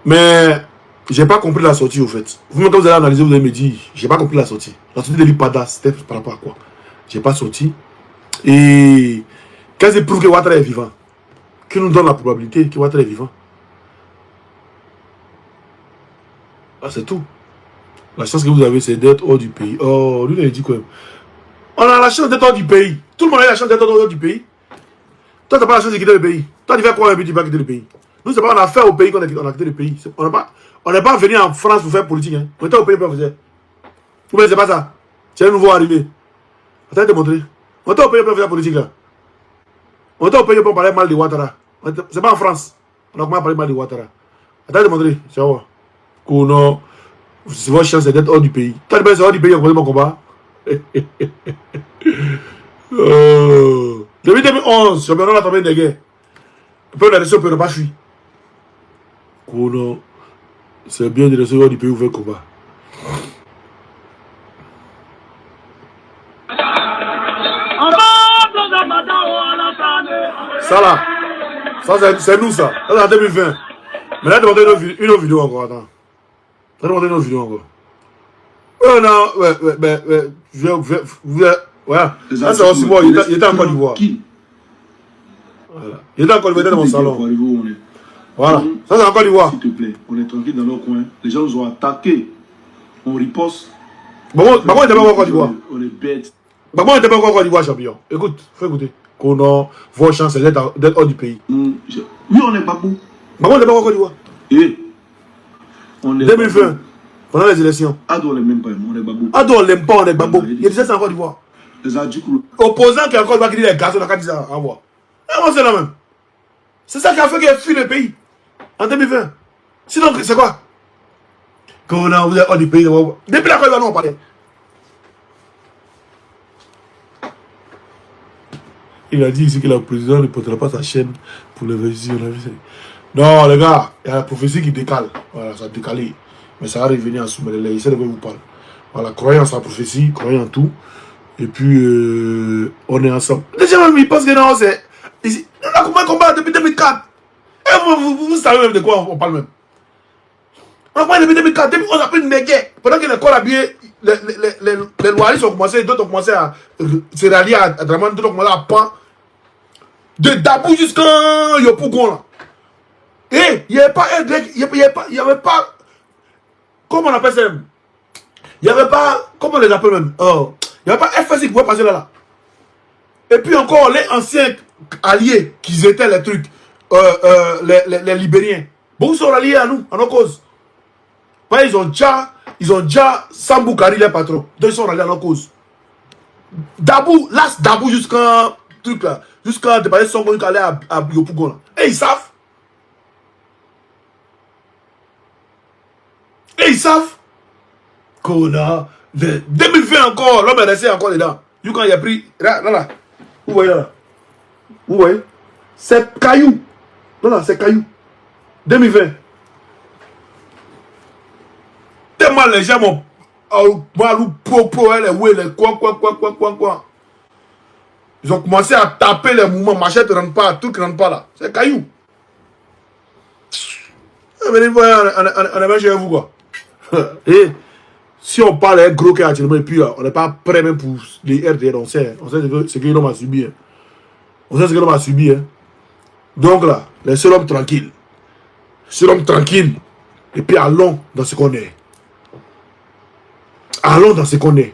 Mais j'ai pas compris la sortie au fait. Vous, quand vous allez analyser, vous allez me dire, j'ai pas compris la sortie. La sortie de l'IPADA, c'était par rapport à quoi? J'ai pas sorti. Et qu'est-ce qui prouve que Ouattara est vivant? Qui nous donne la probabilité que Ouattara est vivant? Ah, c'est tout. La chance que vous avez, c'est d'être hors du pays. Oh, lui, il a dit quoi? On a la chance d'être hors du pays. Tout le monde a la chance d'être hors du pays. Toi, tu n'as pas la chance de quitter le pays. Toi, tu fais quoi un but, tu vas quitter le pays? Nous, c'est pas on a fait au pays qu'on a quitté le pays. On n'est pas venu en France pour faire politique. Hein. On était au pays pour faire. Vous ne c'est pas ça. C'est un nouveau arrivé. Attends, je vais te montrer. On était au pays pour faire politique là. On était au pays pour parler mal de Ouattara. C'est pas en France. On a commencé à parler mal de Ouattara. Attends, je vais te montrer. Tu vas voir. Non. C'est votre chance d'être hors du pays. Toi, tu es hors du pays, on connaît mon combat. Depuis 2011, je me rends la tombée des guerres. Le peuple de ne peut pas fuir. Non. C'est bien de recevoir du pays où vous faites combat. Ça là, ça c'est nous ça. Ça c'est en 2020. Mais là, demandez une autre vidéo encore. Attends. Demandez une autre vidéo encore. Non, ouais. Voilà. Les Ça, c'est aussi bon. Il était en Côte d'Ivoire. Qui? Voilà. Il était en Côte d'Ivoire dans mon salon. Voilà. Donc, Ça, c'est en Côte d'Ivoire. s'il te plaît, on est tranquille dans nos coins. Les gens nous ont attaqués. On riposte. Bon, il n'était pas en Côte d'Ivoire. On est bêtes. Bon, il n'était pas en Côte d'Ivoire, champion. Écoute, faut écouter. Qu'on a vos chances d'être hors du pays. Oui, on est babou. Bon, il n'était pas en Côte d'Ivoire. Et on est 2020, pendant les élections. Ado, on n'est même pas, on est babou. Ado, on l'aime pas, on est babou. Il disait ça en Côte d'Ivoire. Les adjoucous. Opposant qui a encore qui dit les gaz, on a qu'à dire ça en voix. Et moi, c'est la même. C'est ça qui a fait qu'il a fui le pays. En 2020. Sinon, c'est quoi? Qu'on a, vous êtes hors du pays. Depuis la Côte d'Ivoire, nous, on parlait. Il a dit ici que le président ne portera pas sa chaîne pour les vérifier. Non, les gars, il y a la prophétie qui décale. Voilà, ça a décalé. Mais ça va revenir en Soumélélé. Il sait de quoi vous parle. Voilà, croyez en sa prophétie, croyez en tout. Et puis, on est ensemble. Déjà, même, il pense que non, c'est. Ici, on a combien de combats depuis 2004? Et vous savez même de quoi on parle même. On a combien depuis 2004? Depuis, on a pris une guerre. Pendant que les corps habillés, les loyalistes ont commencé, d'autres ont commencé à se rallier à Draman, d'autres ont commencé à Pan. De Dabou jusqu'à Yopougon là. Et il n'y avait pas il y avait pas, comment on appelle ça? Il n'y avait pas, comment on les appelle même? Il n'y avait pas FSI qui pouvait passer là. Et puis encore les anciens alliés qui étaient les trucs, les Libériens. Beaucoup sont alliés à nous, à nos causes. Ils ont déjà Sambou Kari les patrons. Donc ils sont alliés à nos causes. Dabou, là Dabou jusqu'à truc là. Jusqu'à dépasser son bon aller à Yopougon. Et ils savent. Et ils savent qu'on a 2020 encore, l'homme est resté encore dedans. Du coup, il a pris. Là. Vous voyez là. Vous voyez. C'est caillou. Là, c'est caillou. 2020. Tellement les gens m'ont. Quoi. Ils ont commencé à taper les mouvements, machette ne rentre pas, tout ne rentre pas là. C'est caillou. Venez voir, on est même chez vous quoi. Et si on parle d'un gros cas actuellement, et puis on n'est pas prêt même pour les RDR, on sait ce que l'homme a subi. Hein. On sait ce que l'homme a subi. Hein. Donc là, laissez l'homme tranquille. Laissez l'homme tranquille. Et puis allons dans ce qu'on est. Allons dans ce qu'on est.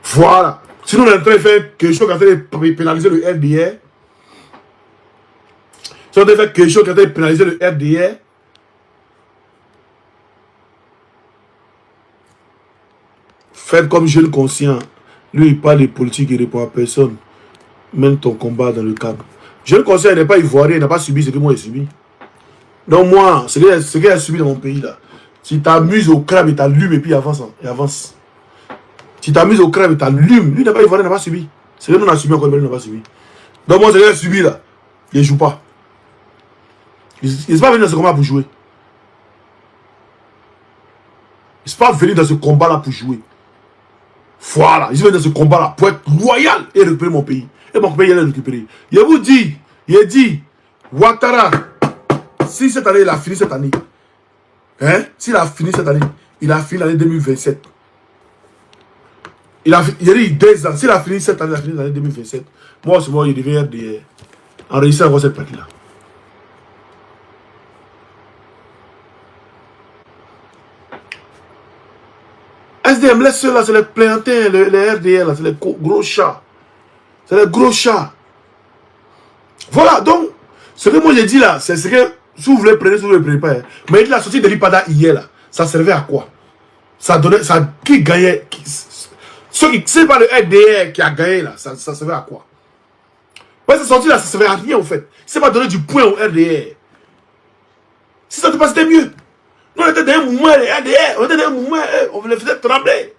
Voilà. Si nous on est en train de faire quelque chose qui a été pénaliser le RDR, si on est en train de faire quelque chose qui a été pénaliser le RDR, faites comme jeune conscient. Lui, il parle de politique, il répond à personne. Mène ton combat dans le cadre. Jeune conscient, il n'est pas ivoirien, il n'a pas subi ce que moi j'ai subi. Donc moi, ce que j'ai subi dans mon pays là, si tu t'amuses au crabe, il t'allume et puis avance. Et avance. Si tu t'amuses au crabe, il t'allume. Lui, il n'a pas ivoirien, il n'a pas subi. Ce que nous on a subi encore, il n'a pas subi. Donc moi, ce que j'ai subi là, il ne joue pas. Il n'est pas venu dans ce combat pour jouer. Il n'est pas venu dans ce combat là pour jouer. Voilà, il est venu dans ce combat là pour être loyal et récupérer mon pays. Et mon pays, il est récupéré. Il vous dit, Ouattara, si cette année, il a fini cette année, hein, s'il a fini cette année, il a fini l'année 2027. Il a dit 2 ans, s'il a fini cette année, il a fini l'année 2027. Moi, c'est moi, il devait enregistrer encore cette partie-là. SDM, laisse ceux-là, c'est les plaignantins, les RDL, là, c'est les gros chats. C'est les gros chats. Voilà, donc, ce que moi j'ai dit là, c'est ce que, si vous voulez prendre, si vous ne le prenez pas, hein. Mais il a sorti de l'IPADA hier là, ça servait à quoi? Ça donnait, qui gagnait? C'est pas le RDR qui a gagné là, ça servait à quoi? Parce que c'est sorti là, ça servait à rien en fait. C'est pas donner du point au RDR. Si ça te passe, c'était mieux. Nous on était dans un mouvement, les RDR, on était dans un mouvement, on les faisait trembler.